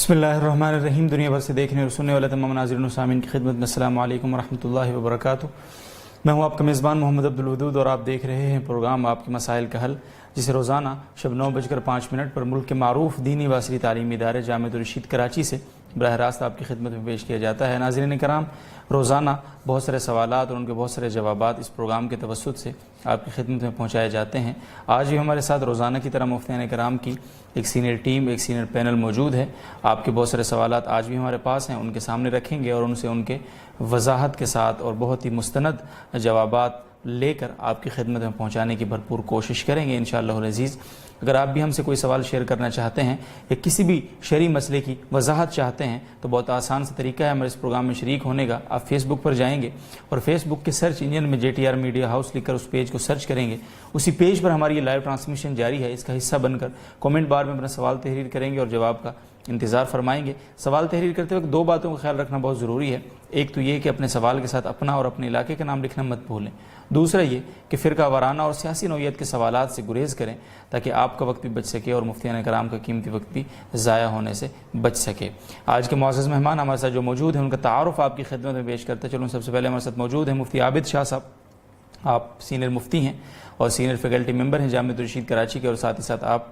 بسم اللہ الرحمن الرحیم۔ دنیا بھر سے دیکھنے اور سننے والے تمام ناظرین و سامعین کی خدمت میں السلام علیکم ورحمۃ اللہ وبرکاتہ۔ میں ہوں آپ کا میزبان محمد عبدالودود اور آپ دیکھ رہے ہیں پروگرام آپ کے مسائل کا حل، جسے روزانہ شب 9:05 پر ملک کے معروف دینی و عصری تعلیمی ادارے جامعۃ الرشید کراچی سے براہ راست آپ کی خدمت میں پیش کیا جاتا ہے۔ ناظرین کرام، روزانہ بہت سارے سوالات اور ان کے بہت سارے جوابات اس پروگرام کے توسط سے آپ کی خدمت میں پہنچائے جاتے ہیں۔ آج بھی ہمارے ساتھ روزانہ کی طرح مفتیان کرام کی ایک سینئر ٹیم، ایک سینئر پینل موجود ہے۔ آپ کے بہت سارے سوالات آج بھی ہمارے پاس ہیں، ان کے سامنے رکھیں گے اور ان سے ان کے وضاحت کے ساتھ اور بہت ہی مستند جوابات لے کر آپ کی خدمت میں پہنچانے کی بھرپور کوشش کریں گے انشاءاللہ العزیز۔ اگر آپ بھی ہم سے کوئی سوال شیئر کرنا چاہتے ہیں یا کسی بھی شرعی مسئلے کی وضاحت چاہتے ہیں تو بہت آسان سا طریقہ ہے ہمارے اس پروگرام میں شریک ہونے کا۔ آپ فیس بک پر جائیں گے اور فیس بک کے سرچ انجن میں JTR میڈیا ہاؤس لکھ کر اس پیج کو سرچ کریں گے۔ اسی پیج پر ہماری یہ لائیو ٹرانسمیشن جاری ہے، اس کا حصہ بن کر کومنٹ بار میں اپنا سوال تحریر کریں گے اور جواب کا انتظار فرمائیں گے۔ سوال تحریر کرتے وقت دو باتوں کا خیال رکھنا بہت ضروری ہے۔ ایک تو یہ کہ اپنے سوال کے ساتھ اپنا اور اپنے علاقے کا نام لکھنا مت بھولیں۔ دوسرا یہ کہ فرقہ وارانہ اور سیاسی نوعیت کے سوالات سے گریز کریں تاکہ آپ کا وقت بھی بچ سکے اور مفتیان کرام کا قیمتی وقت بھی ضائع ہونے سے بچ سکے۔ آج کے معزز مہمان ہمارے ساتھ جو موجود ہیں ان کا تعارف آپ کی خدمت میں پیش کرتے چلوں۔ سب سے پہلے ہمارے ساتھ موجود ہیں مفتی عابد شاہ صاحب۔ آپ سینئر مفتی ہیں اور سینئر فیکلٹی ممبر ہیں جامعۃ الرشید کراچی کے، اور ساتھ ہی ساتھ آپ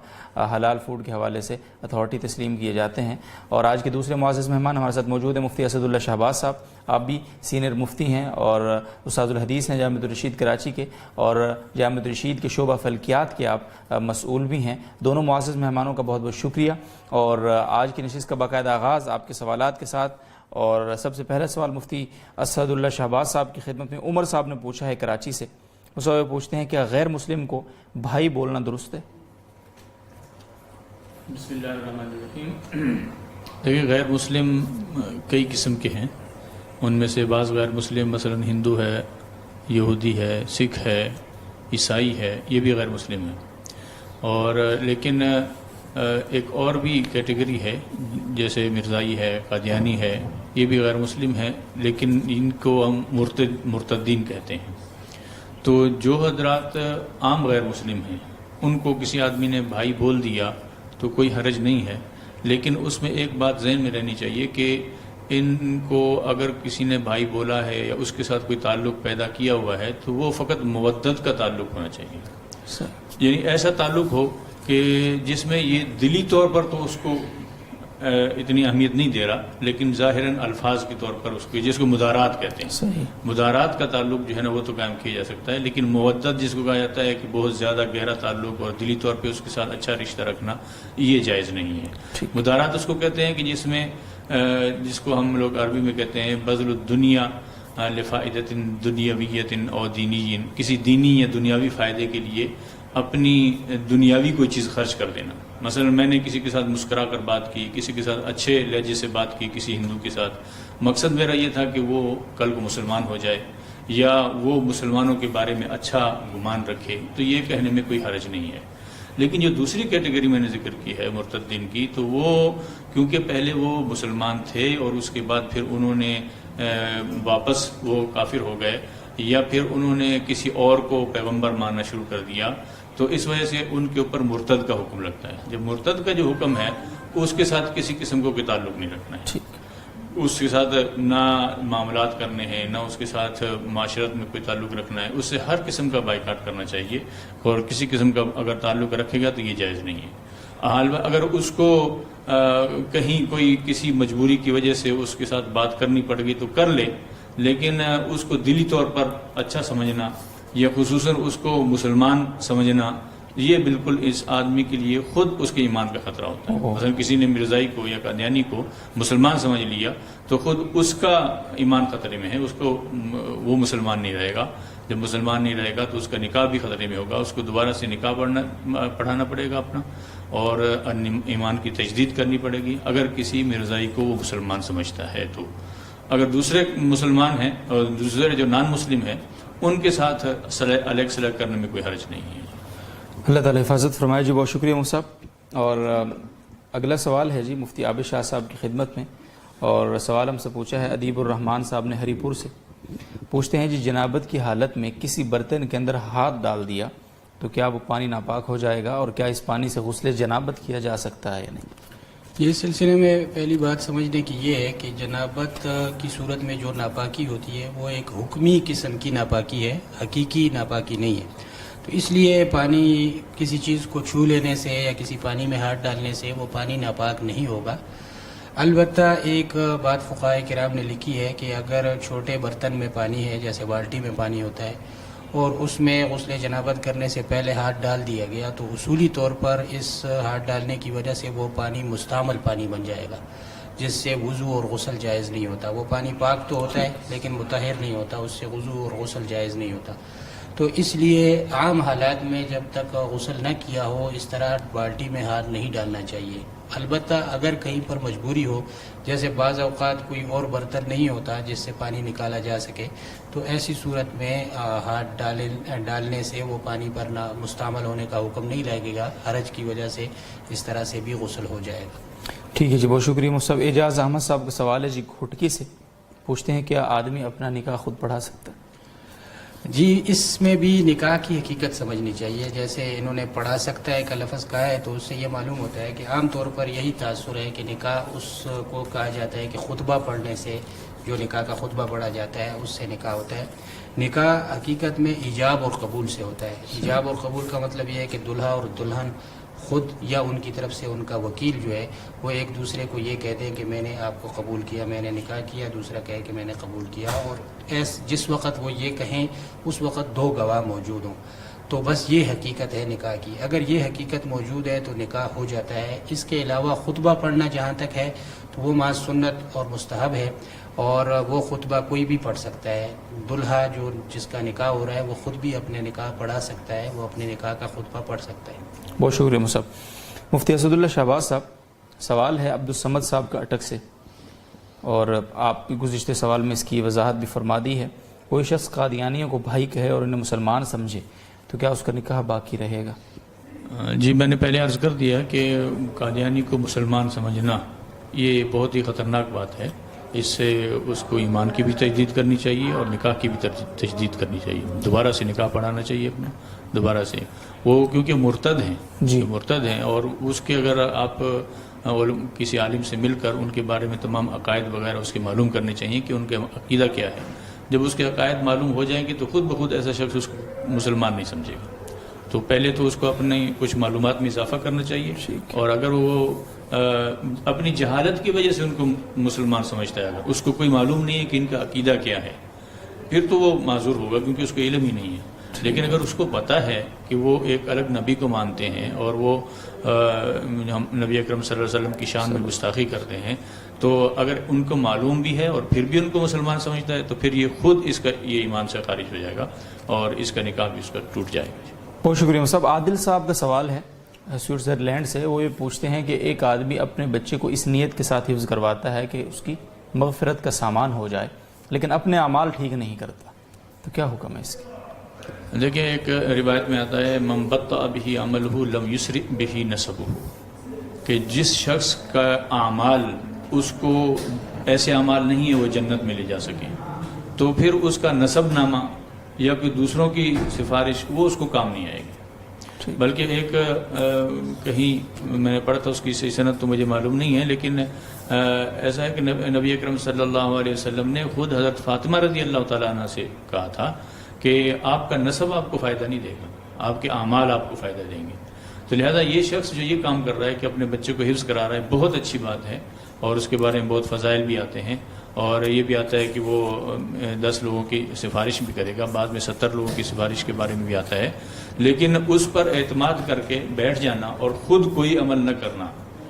حلال فوڈ کے حوالے سے اتھارٹی تسلیم کیے جاتے ہیں۔ اور آج کے دوسرے معزز مہمان ہمارے ساتھ موجود ہیں مفتی اسد اللہ شہباز صاحب۔ آپ بھی سینئر مفتی ہیں اور استاد الحدیث ہیں جامعۃ الرشید کراچی کے، اور جامعۃ الرشید کے شعبہ فلکیات کے آپ مسئول بھی ہیں۔ دونوں معزز مہمانوں کا بہت بہت شکریہ۔ اور آج کی نشست کا باقاعدہ آغاز آپ کے سوالات کے ساتھ، اور سب سے پہلا سوال مفتی اسد اللہ شہباز صاحب کی خدمت میں عمر صاحب نے پوچھا ہے کراچی سے۔ وہ پوچھتے ہیں کیا غیر مسلم کو بھائی بولنا درست ہے؟ بسم اللہ الرحمن الرحیم۔ دیکھیے، غیر مسلم کئی قسم کے ہیں، ان میں سے بعض غیر مسلم مثلا ہندو ہے، یہودی ہے، سکھ ہے، عیسائی ہے، یہ بھی غیر مسلم ہیں۔ اور لیکن ایک اور بھی کیٹیگری ہے جیسے مرزائی ہے، قادیانی ہے، یہ بھی غیر مسلم ہے، لیکن ان کو ہم مرتدین کہتے ہیں۔ تو جو حضرات عام غیر مسلم ہیں ان کو کسی آدمی نے بھائی بول دیا تو کوئی حرج نہیں ہے، لیکن اس میں ایک بات ذہن میں رہنی چاہیے کہ ان کو اگر کسی نے بھائی بولا ہے یا اس کے ساتھ کوئی تعلق پیدا کیا ہوا ہے تو وہ فقط مودت کا تعلق ہونا چاہیے، یعنی ایسا تعلق ہو کہ جس میں یہ دلی طور پر تو اس کو اتنی اہمیت نہیں دے رہا، لیکن ظاہراً الفاظ کے طور پر اس کو، جس کو مدارات کہتے ہیں، صحیح، مدارات کا تعلق جو ہے نا وہ تو قائم کیا جا سکتا ہے، لیکن مودت جس کو کہا جاتا ہے کہ بہت زیادہ گہرا تعلق اور دلی طور پہ اس کے ساتھ اچھا رشتہ رکھنا، یہ جائز نہیں ہے۔ مدارات اس کو کہتے ہیں کہ جس میں جس کو ہم لوگ عربی میں کہتے ہیں بذل الدنیا لفائدۃ دنیاویۃ او دینی، کسی دینی یا دنیاوی فائدے کے لیے اپنی دنیاوی کوئی چیز خرچ کر دینا۔ مثلا میں نے کسی کے ساتھ مسکرا کر بات کی، کسی کے ساتھ اچھے لہجے سے بات کی، کسی ہندو کے ساتھ، مقصد میرا یہ تھا کہ وہ کل کو مسلمان ہو جائے یا وہ مسلمانوں کے بارے میں اچھا گمان رکھے، تو یہ کہنے میں کوئی حرج نہیں ہے۔ لیکن جو دوسری کیٹیگری میں نے ذکر کی ہے مرتدین کی، تو وہ کیونکہ پہلے وہ مسلمان تھے اور اس کے بعد پھر انہوں نے واپس وہ کافر ہو گئے، یا پھر انہوں نے کسی اور کو پیغمبر ماننا شروع کر دیا، تو اس وجہ سے ان کے اوپر مرتد کا حکم لگتا ہے۔ جب مرتد کا جو حکم ہے اس کے ساتھ کسی قسم کو کوئی تعلق نہیں رکھنا ہے، اس کے ساتھ نہ معاملات کرنے ہیں، نہ اس کے ساتھ معاشرت میں کوئی تعلق رکھنا ہے، اس سے ہر قسم کا بائیکاٹ کرنا چاہیے، اور کسی قسم کا اگر تعلق رکھے گا تو یہ جائز نہیں ہے۔ اگر اس کو کہیں کوئی کسی مجبوری کی وجہ سے اس کے ساتھ بات کرنی پڑ گئی تو کر لے، لیکن اس کو دلی طور پر اچھا سمجھنا یا خصوصاً اس کو مسلمان سمجھنا، یہ بالکل اس آدمی کے لیے خود اس کے ایمان کا خطرہ ہوتا ہے۔ مثلا کسی نے مرزائی کو یا قادیانی کو مسلمان سمجھ لیا تو خود اس کا ایمان خطرے میں ہے، اس کو وہ مسلمان نہیں رہے گا۔ جب مسلمان نہیں رہے گا تو اس کا نکاح بھی خطرے میں ہوگا، اس کو دوبارہ سے نکاح پڑھانا پڑے گا اپنا، اور ایمان کی تجدید کرنی پڑے گی اگر کسی مرزائی کو وہ مسلمان سمجھتا ہے تو۔ اگر دوسرے مسلمان ہیں اور دوسرے جو نان مسلم ہیں ان کے ساتھ علیگ صلح کرنے میں کوئی حرج نہیں ہے۔ اللہ تعالیٰ حفاظت فرمائے جی، بہت شکریہ مصعب۔ اور اگلا سوال ہے جی مفتی عابد شاہ صاحب کی خدمت میں، اور سوال ہم سے پوچھا ہے ادیب الرحمان صاحب نے ہری پور سے۔ پوچھتے ہیں جی جنابت کی حالت میں کسی برتن کے اندر ہاتھ ڈال دیا تو کیا وہ پانی ناپاک ہو جائے گا، اور کیا اس پانی سے غسل جنابت کیا جا سکتا ہے یا نہیں؟ یہ سلسلے میں پہلی بات سمجھنے کی یہ ہے کہ جنابت کی صورت میں جو ناپاکی ہوتی ہے وہ ایک حکمی قسم کی ناپاکی ہے، حقیقی ناپاکی نہیں ہے. تو اس لیے پانی کسی چیز کو چھو لینے سے یا کسی پانی میں ہاتھ ڈالنے سے وہ پانی ناپاک نہیں ہوگا. البتہ ایک بات فقہائے کرام نے لکھی ہے کہ اگر چھوٹے برتن میں پانی ہے، جیسے بالٹی میں پانی ہوتا ہے، اور اس میں غسل جنابت کرنے سے پہلے ہاتھ ڈال دیا گیا، تو اصولی طور پر اس ہاتھ ڈالنے کی وجہ سے وہ پانی مستعمل پانی بن جائے گا، جس سے وضو اور غسل جائز نہیں ہوتا. وہ پانی پاک تو ہوتا ہے لیکن مطہر نہیں ہوتا، اس سے وضو اور غسل جائز نہیں ہوتا. تو اس لیے عام حالات میں جب تک غسل نہ کیا ہو اس طرح بالٹی میں ہاتھ نہیں ڈالنا چاہیے. البتہ اگر کہیں پر مجبوری ہو، جیسے بعض اوقات کوئی اور برتن نہیں ہوتا جس سے پانی نکالا جا سکے، تو ایسی صورت میں ہاتھ ڈالنے سے وہ پانی پر نہ مستعمل ہونے کا حکم نہیں لگے گا. حرج کی وجہ سے اس طرح سے بھی غسل ہو جائے گا. ٹھیک ہے جی، بہت شکریہ. مصعب اعجاز احمد صاحب کا سوال ہے جی گھٹکی سے، پوچھتے ہیں کیا آدمی اپنا نکاح خود پڑھا سکتا ہے؟ جی، اس میں بھی نکاح کی حقیقت سمجھنی چاہیے. جیسے انہوں نے پڑھا سکتا ہے کا لفظ کہا ہے، تو اس سے یہ معلوم ہوتا ہے کہ عام طور پر یہی تاثر ہے کہ نکاح اس کو کہا جاتا ہے کہ خطبہ پڑھنے سے، جو نکاح کا خطبہ پڑھا جاتا ہے اس سے نکاح ہوتا ہے. نکاح حقیقت میں ایجاب اور قبول سے ہوتا ہے. ایجاب اور قبول کا مطلب یہ ہے کہ دلہا اور دلہن خود یا ان کی طرف سے ان کا وکیل جو ہے وہ ایک دوسرے کو یہ کہتے ہیں کہ میں نے آپ کو قبول کیا، میں نے نکاح کیا، دوسرا کہے کہ میں نے قبول کیا. اور جس وقت وہ یہ کہیں اس وقت دو گواہ موجود ہوں. تو بس یہ حقیقت ہے نکاح کی. اگر یہ حقیقت موجود ہے تو نکاح ہو جاتا ہے. اس کے علاوہ خطبہ پڑھنا جہاں تک ہے تو وہ محض سنت اور مستحب ہے، اور وہ خطبہ کوئی بھی پڑھ سکتا ہے. دلہا جو جس کا نکاح ہو رہا ہے وہ خود بھی اپنے نکاح پڑھا سکتا ہے، وہ اپنے نکاح کا خطبہ پڑھ سکتا ہے. بہت شکریہ مصعب. مفتی اسد اللہ شہباز صاحب، سوال ہے عبدالصمد صاحب کا اٹک سے، اور آپ کی گزشتہ سوال میں اس کی وضاحت بھی فرما دی ہے. کوئی شخص قادیانیوں کو بھائی کہے اور انہیں مسلمان سمجھے تو کیا اس کا نکاح باقی رہے گا؟ جی، میں نے پہلے عرض کر دیا کہ قادیانی کو مسلمان سمجھنا یہ بہت ہی خطرناک بات ہے. اس سے اس کو ایمان کی بھی تجدید کرنی چاہیے اور نکاح کی بھی تجدید کرنی چاہیے. دوبارہ سے نکاح پڑھانا چاہیے اپنا، دوبارہ سے. وہ کیونکہ مرتد ہیں جی، مرتد ہیں، اور اس کے اگر آپ کسی عالم سے مل کر ان کے بارے میں تمام عقائد وغیرہ اس کے معلوم کرنے چاہیے کہ ان کے عقیدہ کیا ہے. جب اس کے عقائد معلوم ہو جائیں گے تو خود بخود ایسا شخص اس کو مسلمان نہیں سمجھے گا. تو پہلے تو اس کو اپنے کچھ معلومات میں اضافہ کرنا چاہیے، اور اگر وہ اپنی جہالت کی وجہ سے ان کو مسلمان سمجھتا ہے، اگر اس کو کوئی معلوم نہیں ہے کہ ان کا عقیدہ کیا ہے، پھر تو وہ معذور ہوگا کیونکہ اس کو علم ہی نہیں ہے. لیکن اگر اس کو پتہ ہے کہ وہ ایک الگ نبی کو مانتے ہیں اور وہ نبی اکرم صلی اللہ علیہ وسلم کی شان میں گستاخی کرتے ہیں، تو اگر ان کو معلوم بھی ہے اور پھر بھی ان کو مسلمان سمجھتا ہے تو پھر یہ خود اس کا یہ ایمان سے خارج ہو جائے گا اور اس کا نکاح بھی اس کا ٹوٹ جائے گا. بہت شکریہ صاحب. عادل صاحب کا سوال ہے سوئٹزرلینڈ سے. وہ یہ پوچھتے ہیں کہ ایک آدمی اپنے بچے کو اس نیت کے ساتھ حفظ کرواتا ہے کہ اس کی مغفرت کا سامان ہو جائے، لیکن اپنے اعمال ٹھیک نہیں کرتا، تو کیا حکم ہے اس کی؟ دیکھیں، ایک روایت میں آتا ہے من بطأ بہ عملہ لم یسرع بہ نسبہ، کہ جس شخص کا اعمال اس کو ایسے اعمال نہیں ہے وہ جنت میں لے جا سکیں، تو پھر اس کا نسب نامہ یا کوئی دوسروں کی سفارش وہ اس کو کام نہیں آئے گی. بلکہ ایک کہیں میں نے پڑھا تھا، اس کی صحیح سند تو مجھے معلوم نہیں ہے، لیکن ایسا ہے کہ نبی اکرم صلی اللہ علیہ وسلم نے خود حضرت فاطمہ رضی اللہ تعالیٰ عنہ سے کہا تھا کہ آپ کا نسب آپ کو فائدہ نہیں دے گا، آپ کے اعمال آپ کو فائدہ دیں گے. تو لہذا یہ شخص جو یہ کام کر رہا ہے کہ اپنے بچے کو حفظ کرا رہا ہے، بہت اچھی بات ہے، اور اس کے بارے میں بہت فضائل بھی آتے ہیں، اور یہ بھی آتا ہے کہ وہ 10 لوگوں کی سفارش بھی کرے گا، بعد میں 70 لوگوں کی سفارش کے بارے میں بھی آتا ہے. لیکن اس پر اعتماد کر کے بیٹھ جانا اور خود کوئی عمل نہ کرنا،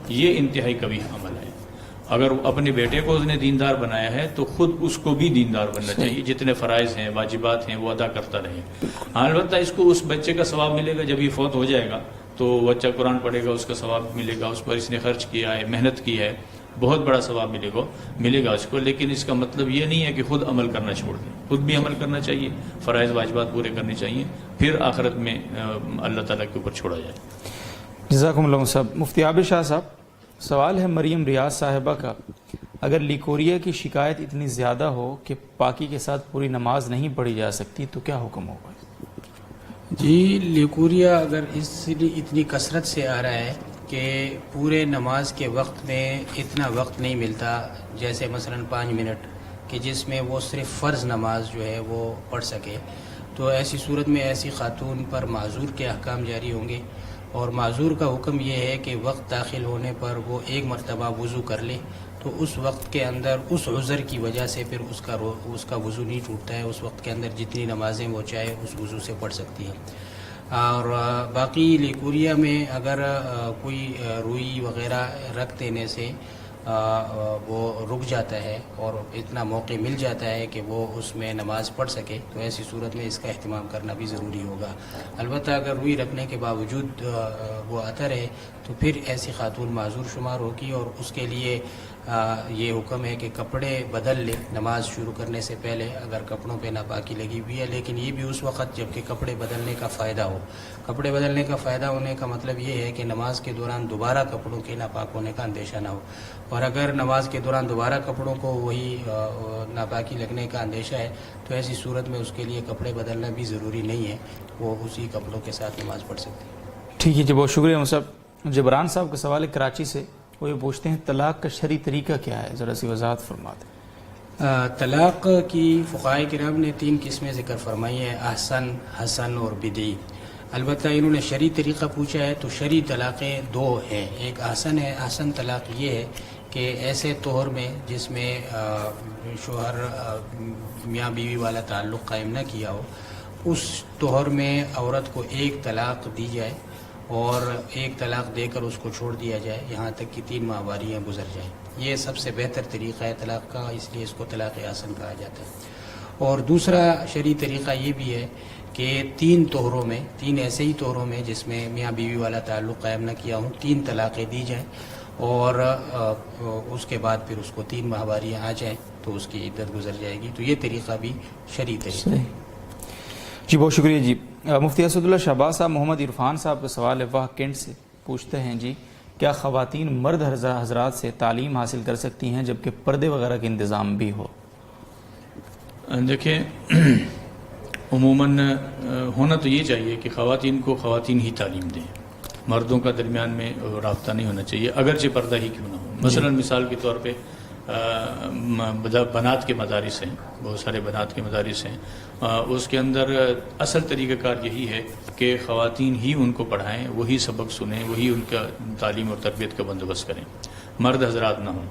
یہ انتہائی قبیح عمل ہے. اگر اپنے بیٹے کو اس نے دیندار بنایا ہے تو خود اس کو بھی دیندار بننا چاہیے. جتنے فرائض ہیں، واجبات ہیں، وہ ادا کرتا رہے. البتہ اس کو اس بچے کا ثواب ملے گا. جب یہ فوت ہو جائے گا تو بچہ قرآن پڑھے گا، اس کا ثواب ملے گا. اس پر اس نے خرچ کیا ہے، محنت کی ہے، بہت بڑا ثواب ملے گا اس کو. لیکن اس کا مطلب یہ نہیں ہے کہ خود عمل کرنا چھوڑ دیں. خود بھی عمل کرنا چاہیے، فرائض واجبات پورے کرنے چاہیے، پھر آخرت میں اللہ تعالیٰ کے اوپر چھوڑا جائے. جزاکم اللہ صاحب. مفتی عابد شاہ صاحب، سوال ہے مریم ریاض صاحبہ کا. اگر لیکوریا کی شکایت اتنی زیادہ ہو کہ پاکی کے ساتھ پوری نماز نہیں پڑھی جا سکتی تو کیا حکم ہوگا؟ جی، لیکوریا اگر اتنی کثرت سے آ رہا ہے کہ پورے نماز کے وقت میں اتنا وقت نہیں ملتا، جیسے مثلا 5 منٹ کہ جس میں وہ صرف فرض نماز جو ہے وہ پڑھ سکے، تو ایسی صورت میں ایسی خاتون پر معذور کے احکام جاری ہوں گے، اور معذور کا حکم یہ ہے کہ وقت داخل ہونے پر وہ ایک مرتبہ وضو کر لے، تو اس وقت کے اندر اس عذر کی وجہ سے پھر اس کا وضو نہیں ٹوٹتا ہے، اس وقت کے اندر جتنی نمازیں وہ چاہے اس وضو سے پڑھ سکتی ہے۔ اور باقی لیکوریا میں اگر کوئی روئی وغیرہ رکھ دینے سے وہ رک جاتا ہے اور اتنا موقع مل جاتا ہے کہ وہ اس میں نماز پڑھ سکے، تو ایسی صورت میں اس کا اہتمام کرنا بھی ضروری ہوگا۔ البتہ اگر روئی رکھنے کے باوجود وہ آتا رہے تو پھر ایسی خاتون معذور شمار ہوگی، اور اس کے لیے یہ حکم ہے کہ کپڑے بدل لے نماز شروع کرنے سے پہلے، اگر کپڑوں پہ ناپاکی لگی ہوئی ہے، لیکن یہ بھی اس وقت جب کہ کپڑے بدلنے کا فائدہ ہو۔ کپڑے بدلنے کا فائدہ ہونے کا مطلب یہ ہے کہ نماز کے دوران دوبارہ کپڑوں کے ناپاک ہونے کا اندیشہ نہ ہو، اور اگر نماز کے دوران دوبارہ کپڑوں کو وہی ناپاکی لگنے کا اندیشہ ہے تو ایسی صورت میں اس کے لیے کپڑے بدلنا بھی ضروری نہیں ہے، وہ اسی کپڑوں کے ساتھ نماز پڑھ سکتی ہے۔ ٹھیک ہے جی، بہت شکریہ مصعب۔ جبران صاحب کا سوال ہے کراچی سے، وہ یہ پوچھتے ہیں طلاق کا شرعی طریقہ کیا ہے، ذرا سی وضاحت فرما دیں۔ طلاق کی فقہائے کرام نے 3 قسمیں ذکر فرمائی ہیں، احسن، حسن اور بدعی۔ البتہ انہوں نے شرعی طریقہ پوچھا ہے تو شرعی طلاقیں 2 ہیں، ایک احسن ہے۔ احسن طلاق یہ ہے کہ ایسے طہر میں جس میں شوہر میاں بیوی والا تعلق قائم نہ کیا ہو، اس طہر میں عورت کو 1 طلاق دی جائے اور 1 طلاق دے کر اس کو چھوڑ دیا جائے، یہاں تک کہ 3 ماہواریاں گزر جائیں۔ یہ سب سے بہتر طریقہ ہے طلاق کا، اس لیے اس کو طلاق احسن کہا جاتا ہے۔ اور دوسرا شرعی طریقہ یہ بھی ہے کہ 3 طہروں میں، 3 ایسے ہی طہروں میں جس میں میاں بیوی والا تعلق قائم نہ کیا ہوں، 3 طلاقیں دی جائیں، اور اس کے بعد پھر اس کو 3 ماہواریاں آ جائیں تو اس کی عدت گزر جائے گی۔ تو یہ طریقہ بھی شرعی طریقہ ہے۔ جی بہت شکریہ جی۔ مفتی اسد اللہ شہباز صاحب محمد عرفان صاحب کا سوال ہے، وہ کینٹ سے پوچھتے ہیں جی، کیا خواتین مرد حضرات سے تعلیم حاصل کر سکتی ہیں جبکہ پردے وغیرہ کے انتظام بھی ہو؟ دیکھیں عموماً ہونا تو یہ چاہیے کہ خواتین کو خواتین ہی تعلیم دیں، مردوں کا درمیان میں رابطہ نہیں ہونا چاہیے، اگرچہ پردہ ہی کیوں نہ ہو۔ مثلا مثال کے طور پہ بنات کے مدارس ہیں، بہت سارے بنات کے مدارس ہیں، اس کے اندر اصل طریقہ کار یہی ہے کہ خواتین ہی ان کو پڑھائیں، وہی سبق سنیں، وہی ان کا تعلیم اور تربیت کا بندوبست کریں، مرد حضرات نہ ہوں۔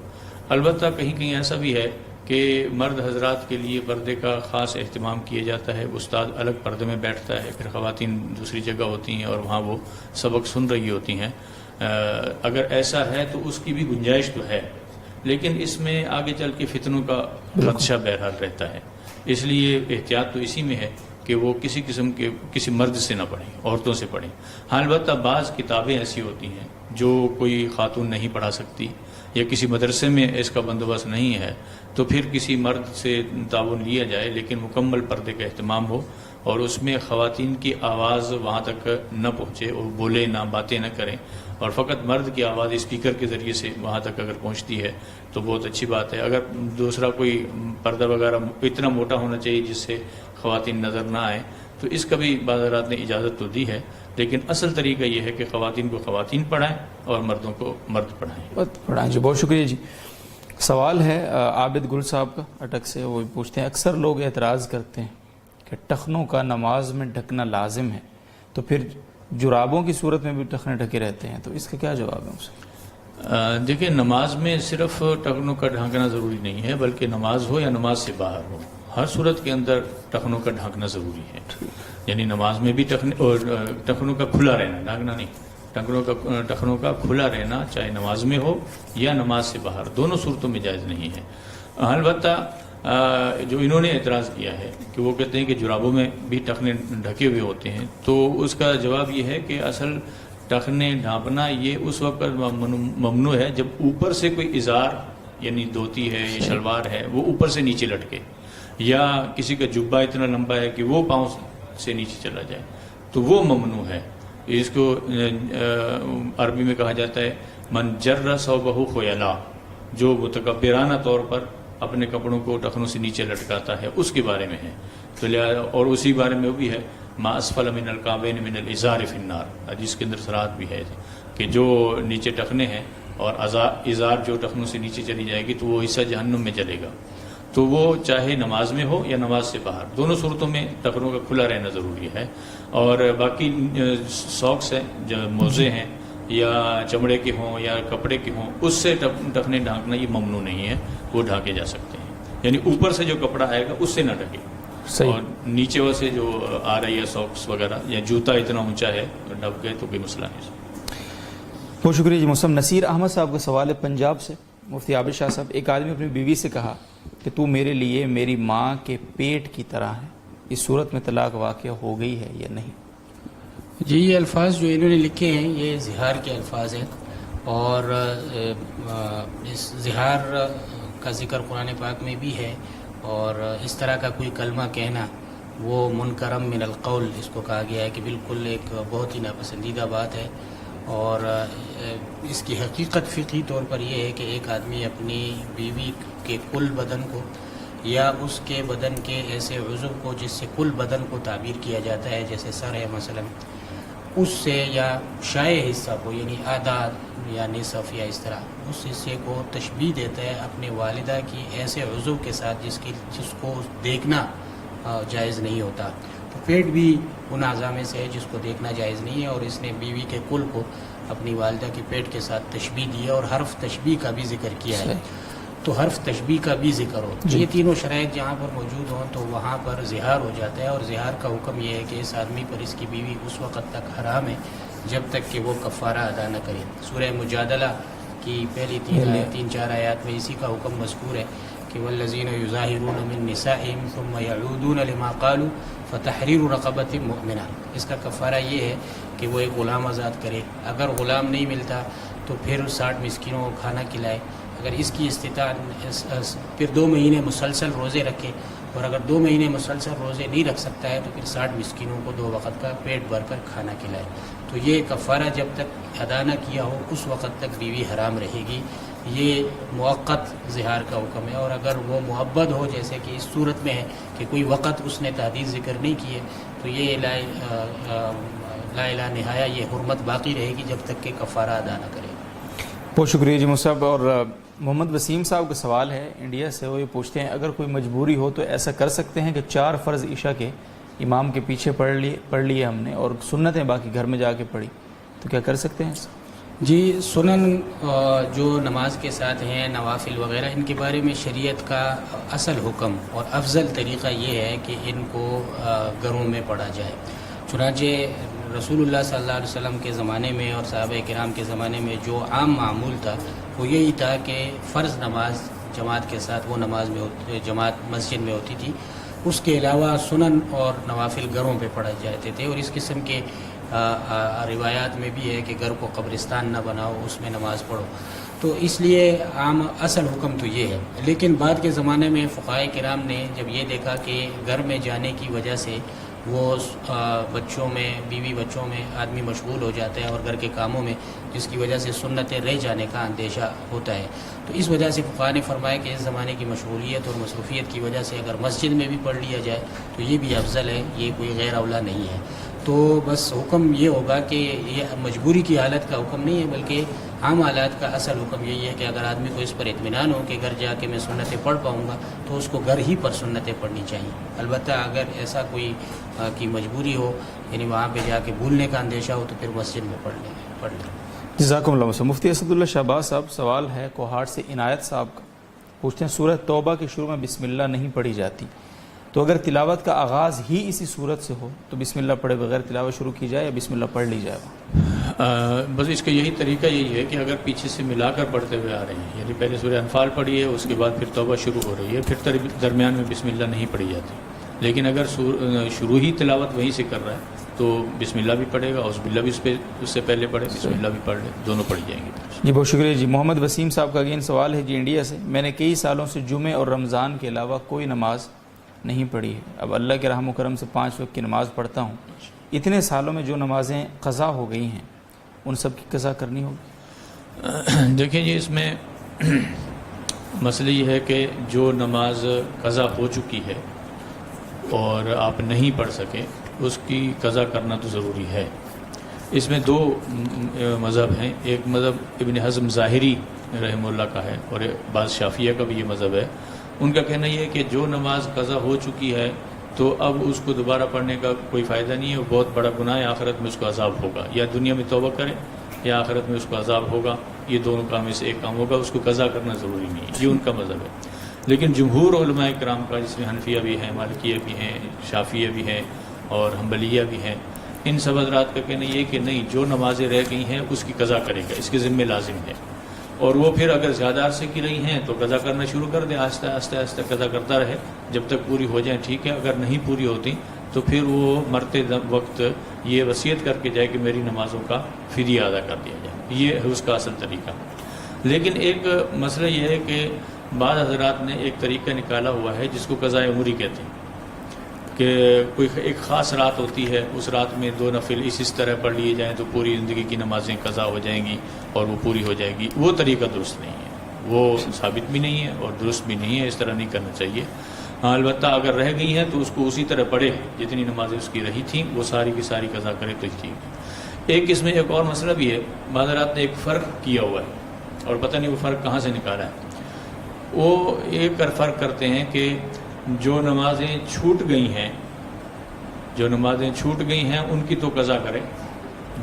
البتہ کہیں کہیں ایسا بھی ہے کہ مرد حضرات کے لیے پردے کا خاص اہتمام کیا جاتا ہے، استاد الگ پردے میں بیٹھتا ہے، پھر خواتین دوسری جگہ ہوتی ہیں اور وہاں وہ سبق سن رہی ہوتی ہیں۔ اگر ایسا ہے تو اس کی بھی گنجائش تو ہے، لیکن اس میں آگے چل کے فتنوں کا خدشہ بہرحال رہتا ہے، اس لیے احتیاط تو اسی میں ہے کہ وہ کسی قسم کے کسی مرد سے نہ پڑھیں، عورتوں سے پڑھیں۔ ہاں البتہ بعض کتابیں ایسی ہوتی ہیں جو کوئی خاتون نہیں پڑھا سکتی، یا کسی مدرسے میں اس کا بندوبست نہیں ہے، تو پھر کسی مرد سے تعاون لیا جائے، لیکن مکمل پردے کا اہتمام ہو اور اس میں خواتین کی آواز وہاں تک نہ پہنچے، اور بولے نہ، باتیں نہ کریں، اور فقط مرد کی آواز اسپیکر کے ذریعے سے وہاں تک اگر پہنچتی ہے تو بہت اچھی بات ہے۔ اگر دوسرا کوئی پردہ وغیرہ اتنا موٹا ہونا چاہیے جس سے خواتین نظر نہ آئیں، تو اس کا بھی بعض حضرات نے اجازت تو دی ہے، لیکن اصل طریقہ یہ ہے کہ خواتین کو خواتین پڑھائیں اور مردوں کو مرد پڑھائیں۔ جی بہت شکریہ جی۔ سوال ہے عابد گل صاحب کا اٹک سے، وہ پوچھتے ہیں اکثر لوگ اعتراض کرتے ہیں کہ ٹخنوں کا نماز میں ڈھکنا لازم ہے، تو پھر جرابوں کی صورت میں بھی ٹخنے ڈھکے رہتے ہیں، تو اس کا کیا جواب ہے اسے؟ دیکھیں نماز میں صرف ٹخنوں کا ڈھانکنا ضروری نہیں ہے، بلکہ نماز ہو یا نماز سے باہر ہو، ہر صورت کے اندر ٹخنوں کا ڈھانکنا ضروری ہے۔ یعنی نماز میں بھی ٹخنوں کا کھلا رہنا، ڈھانکنا نہیں، ٹخنوں کا کھلا رہنا چاہے نماز میں ہو یا نماز سے باہر، دونوں صورتوں میں جائز نہیں ہے۔ البتہ جو انہوں نے اعتراض کیا ہے کہ وہ کہتے ہیں کہ جرابوں میں بھی ٹخنے ڈھکے ہوئے ہوتے ہیں، تو اس کا جواب یہ ہے کہ اصل ٹخنے ڈھانپنا یہ اس وقت ممنوع ہے جب اوپر سے کوئی ازار یعنی دھوتی ہے یا شلوار ہے وہ اوپر سے نیچے لٹکے، یا کسی کا جبہ اتنا لمبا ہے کہ وہ پاؤں سے نیچے چلا جائے، تو وہ ممنوع ہے۔ اس کو عربی میں کہا جاتا ہے من جر ثوبہ خیلا، جو متکبرانہ طور پر اپنے کپڑوں کو ٹخنوں سے نیچے لٹکاتا ہے، اس کے بارے میں ہے۔ تو اور اسی بارے میں وہ بھی ہے ما اسفل من الکعبین من الازار فی النار، حدیث کے اندر صراحت بھی ہے کہ جو نیچے ٹخنے ہیں اور ازار جو ٹخنوں سے نیچے چلی جائے گی تو وہ حصہ جہنم میں چلے گا. تو وہ چاہے نماز میں ہو یا نماز سے باہر، دونوں صورتوں میں ٹخنوں کا کھلا رہنا ضروری ہے. اور باقی ساکس ہیں، جو موزے ہیں یا چمڑے کے ہوں یا کپڑے کے ہوں، اس سے ٹخنے ڈھانکنا یہ ممنوع نہیں ہے، وہ ڈھانکے جا سکتے ہیں. یعنی اوپر سے جو کپڑا آئے گا اس سے نہ ڈھکے، اور نیچے سے جو آ رہی ہے ساکس وغیرہ یا جوتا اتنا اونچا ہے ڈھک گئے تو کوئی مسئلہ نہیں. بہت شکریہ جی. مسلم نصیر احمد صاحب کا سوال ہے پنجاب سے. مفتی عابد شاہ صاحب، ایک آدمی اپنی بیوی سے کہا کہ تو میرے لیے میری ماں کے پیٹ کی طرح ہے، اس صورت میں طلاق واقع ہو گئی ہے یا نہیں؟ جی یہ الفاظ جو انہوں نے لکھے ہیں یہ زہار کے الفاظ ہیں، اور اس زہار کا ذکر قرآن پاک میں بھی ہے، اور اس طرح کا کوئی کلمہ کہنا وہ منکرم من القول اس کو کہا گیا ہے کہ بالکل ایک بہت ہی ناپسندیدہ بات ہے. اور اس کی حقیقت فقہی طور پر یہ ہے کہ ایک آدمی اپنی بیوی کے کل بدن کو یا اس کے بدن کے ایسے عضو کو جس سے کل بدن کو تعبیر کیا جاتا ہے، جیسے سر ہے مثلا، اس سے یا شائع حصہ کو یعنی آدھا یا نصف یا اس طرح اس حصے کو تشبیہ دیتا ہے اپنے والدہ کی ایسے عضو کے ساتھ جس کو دیکھنا جائز نہیں ہوتا. تو پیٹ بھی ان اعضاء میں سے ہے جس کو دیکھنا جائز نہیں ہے، اور اس نے بیوی کے کل کو اپنی والدہ کے پیٹ کے ساتھ تشبیہ دی ہے، اور حرف تشبیہ کا بھی ذکر کیا ہے. تو حرف تشبیہ کا بھی ذکر ہو، یہ تینوں شرائط جہاں پر موجود ہوں تو وہاں پر زہار ہو جاتا ہے. اور زہار کا حکم یہ ہے کہ اس آدمی پر اس کی بیوی اس وقت تک حرام ہے جب تک کہ وہ کفارہ ادا نہ کرے. سورہ مجادلہ کی پہلی 3-4 آیات میں اسی کا حکم مذکور ہے کہ والذین یظاہرون من نسائہم ثم یعودون لما قالوا فتحریر رقبۃ مؤمنہ. اس کا کفارہ یہ ہے کہ وہ ایک غلام آزاد کرے، اگر غلام نہیں ملتا تو پھر 60 مسکینوں کو کھانا کھلائے، اگر اس کی استطاعت پھر 2 مہینے مسلسل روزے رکھے، اور اگر 2 مہینے مسلسل روزے نہیں رکھ سکتا ہے تو پھر 60 مسکینوں کو 2 وقت کا پیٹ بھر کر کھانا کھلائے. تو یہ کفارہ جب تک ادا نہ کیا ہو اس وقت تک بیوی حرام رہے گی. یہ موقت زہار کا حکم ہے، اور اگر وہ معبد ہو جیسے کہ اس صورت میں ہے کہ کوئی وقت اس نے تحدید ذکر نہیں کیے تو یہ لا الہ نہایا یہ حرمت باقی رہے گی جب تک کہ کفارہ ادا نہ کرے. بہت شکریہ جی مصعب. اور محمد وسیم صاحب کا سوال ہے انڈیا سے، وہ یہ پوچھتے ہیں اگر کوئی مجبوری ہو تو ایسا کر سکتے ہیں کہ 4 فرض عشاء کے امام کے پیچھے پڑھ لیے ہم نے اور سنتیں باقی گھر میں جا کے پڑھی، تو کیا کر سکتے ہیں؟ جی سنن جو نماز کے ساتھ ہیں، نوافل وغیرہ، ان کے بارے میں شریعت کا اصل حکم اور افضل طریقہ یہ ہے کہ ان کو گھروں میں پڑھا جائے. چنانچہ رسول اللہ صلی اللہ علیہ وسلم کے زمانے میں اور صحابہ کرام کے زمانے میں جو عام معمول تھا وہ یہی تھا کہ فرض نماز جماعت کے ساتھ وہ نماز میں جماعت مسجد میں ہوتی تھی، اس کے علاوہ سنن اور نوافل گھروں پہ پڑھے جاتے تھے. اور اس قسم کے روایات میں بھی ہے کہ گھر کو قبرستان نہ بناؤ، اس میں نماز پڑھو. تو اس لیے عام اصل حکم تو یہ ہے. لیکن بعد کے زمانے میں فقہاء کرام نے جب یہ دیکھا کہ گھر میں جانے کی وجہ سے وہ بچوں میں، بیوی بچوں میں آدمی مشغول ہو جاتا ہے اور گھر کے کاموں میں، جس کی وجہ سے سنتیں رہ جانے کا اندیشہ ہوتا ہے. تو اس وجہ سے فقہاء نے فرمایا کہ اس زمانے کی مشغولیت اور مصروفیت کی وجہ سے اگر مسجد میں بھی پڑھ لیا جائے تو یہ بھی افضل ہے، یہ کوئی غیر اولا نہیں ہے. تو بس حکم یہ ہوگا کہ یہ مجبوری کی حالت کا حکم نہیں ہے، بلکہ عام حالات کا اصل حکم یہی ہے کہ اگر آدمی کو اس پر اطمینان ہو کہ گھر جا کے میں سنتیں پڑھ پاؤں گا تو اس کو گھر ہی پر سنتیں پڑھنی چاہیے. البتہ اگر ایسا کوئی کی مجبوری ہو، یعنی وہاں پہ جا کے بھولنے کا اندیشہ ہو، تو پھر مسجد میں پڑھ لیں. جزاکم اللہ خیر. مفتی اسد اللہ شہباز صاحب، سوال ہے کوہاٹ سے عنایت صاحب کا، پوچھتے ہیں سورہ توبہ کے شروع میں بسم اللہ نہیں پڑھی جاتی، تو اگر تلاوت کا آغاز ہی اسی صورت سے ہو تو بسم اللہ پڑھے بغیر تلاوت شروع کی جائے یا بسم اللہ پڑھ لی جائے؟ بس اس کا یہی طریقہ یہی ہے کہ اگر پیچھے سے ملا کر پڑھتے ہوئے آ رہے ہیں، یعنی پہلے سورہ انفال پڑھی ہے، اس کے بعد پھر توبہ شروع ہو رہی ہے، پھر درمیان میں بسم اللہ نہیں پڑھی جاتی. لیکن اگر شروع ہی تلاوت وہیں سے کر رہا ہے تو بسم اللہ بھی پڑھے گا، عزب اللہ بھی اس سے پہلے پڑھے، بسم اللہ بھی پڑھ لے، دونوں پڑھی جائیں گے. جی بہت شکریہ جی. محمد وسیم صاحب کا اگین سوال ہے جی انڈیا سے، میں نے کئی سالوں سے جمعے اور رمضان کے علاوہ کوئی نماز نہیں پڑھی ہے. اب اللہ کے رحم و کرم سے 5 وقت کی نماز پڑھتا ہوں. اتنے سالوں میں جو نمازیں قضا ہو گئی ہیں ان سب کی قضا کرنی ہوگی؟ دیکھیں جی، اس میں مسئلہ یہ ہے کہ جو نماز قضا ہو چکی ہے اور آپ نہیں پڑھ سکے اس کی قضا کرنا تو ضروری ہے۔ اس میں دو مذہب ہیں، ایک مذہب ابن حزم ظاہری رحمہ اللہ کا ہے اور بعض شافعیہ کا بھی یہ مذہب ہے۔ ان کا کہنا یہ ہے کہ جو نماز قضا ہو چکی ہے تو اب اس کو دوبارہ پڑھنے کا کوئی فائدہ نہیں ہے، وہ بہت بڑا گناہ ہے، آخرت میں اس کو عذاب ہوگا، یا دنیا میں توبہ کرے یا آخرت میں اس کو عذاب ہوگا، یہ دونوں کام میں سے ایک کام ہوگا، اس کو قضا کرنا ضروری نہیں ہے، یہ ان کا مذہب ہے۔ لیکن جمہور علماء کرام کا، جس میں حنفیہ بھی ہیں، مالکیہ بھی ہیں، شافعیہ بھی ہیں اور حنبلیہ بھی ہیں، ان سب حضرات کا کہنا یہ ہے کہ نہیں، جو نمازیں رہ گئی ہیں اس کی قضا کرے گا، اس کے ذمہ لازم ہے، اور وہ پھر اگر زیادہ عرصے کی رہی ہیں تو قضا کرنا شروع کر دے، آہستہ آہستہ آہستہ قضا کرتا رہے جب تک پوری ہو جائیں، ٹھیک ہے۔ اگر نہیں پوری ہوتی تو پھر وہ مرتے وقت یہ وصیت کر کے جائے کہ میری نمازوں کا فدیہ ادا کر دیا جائے، یہ ہے اس کا اصل طریقہ۔ لیکن ایک مسئلہ یہ ہے کہ بعض حضرات نے ایک طریقہ نکالا ہوا ہے جس کو قضاء عمری کہتے ہیں، کہ کوئی ایک خاص رات ہوتی ہے، اس رات میں 2 نفل اس طرح پڑھ لیے جائیں تو پوری زندگی کی نمازیں قضا ہو جائیں گی اور وہ پوری ہو جائے گی۔ وہ طریقہ درست نہیں ہے، وہ ثابت بھی نہیں ہے اور درست بھی نہیں ہے، اس طرح نہیں کرنا چاہیے۔ ہاں البتہ اگر رہ گئی ہیں تو اس کو اسی طرح پڑھے جتنی نمازیں اس کی رہی تھیں، وہ ساری کی ساری قضا کرے تو ٹھیک ہے۔ ایک اس میں ایک اور مسئلہ بھی ہے، بعض حضرات نے ایک فرق کیا ہوا ہے اور پتہ نہیں وہ فرق کہاں سے نکالا ہے۔ وہ ایک فرق کرتے ہیں کہ جو نمازیں چھوٹ گئی ہیں، جو نمازیں چھوٹ گئی ہیں ان کی تو قضا کرے،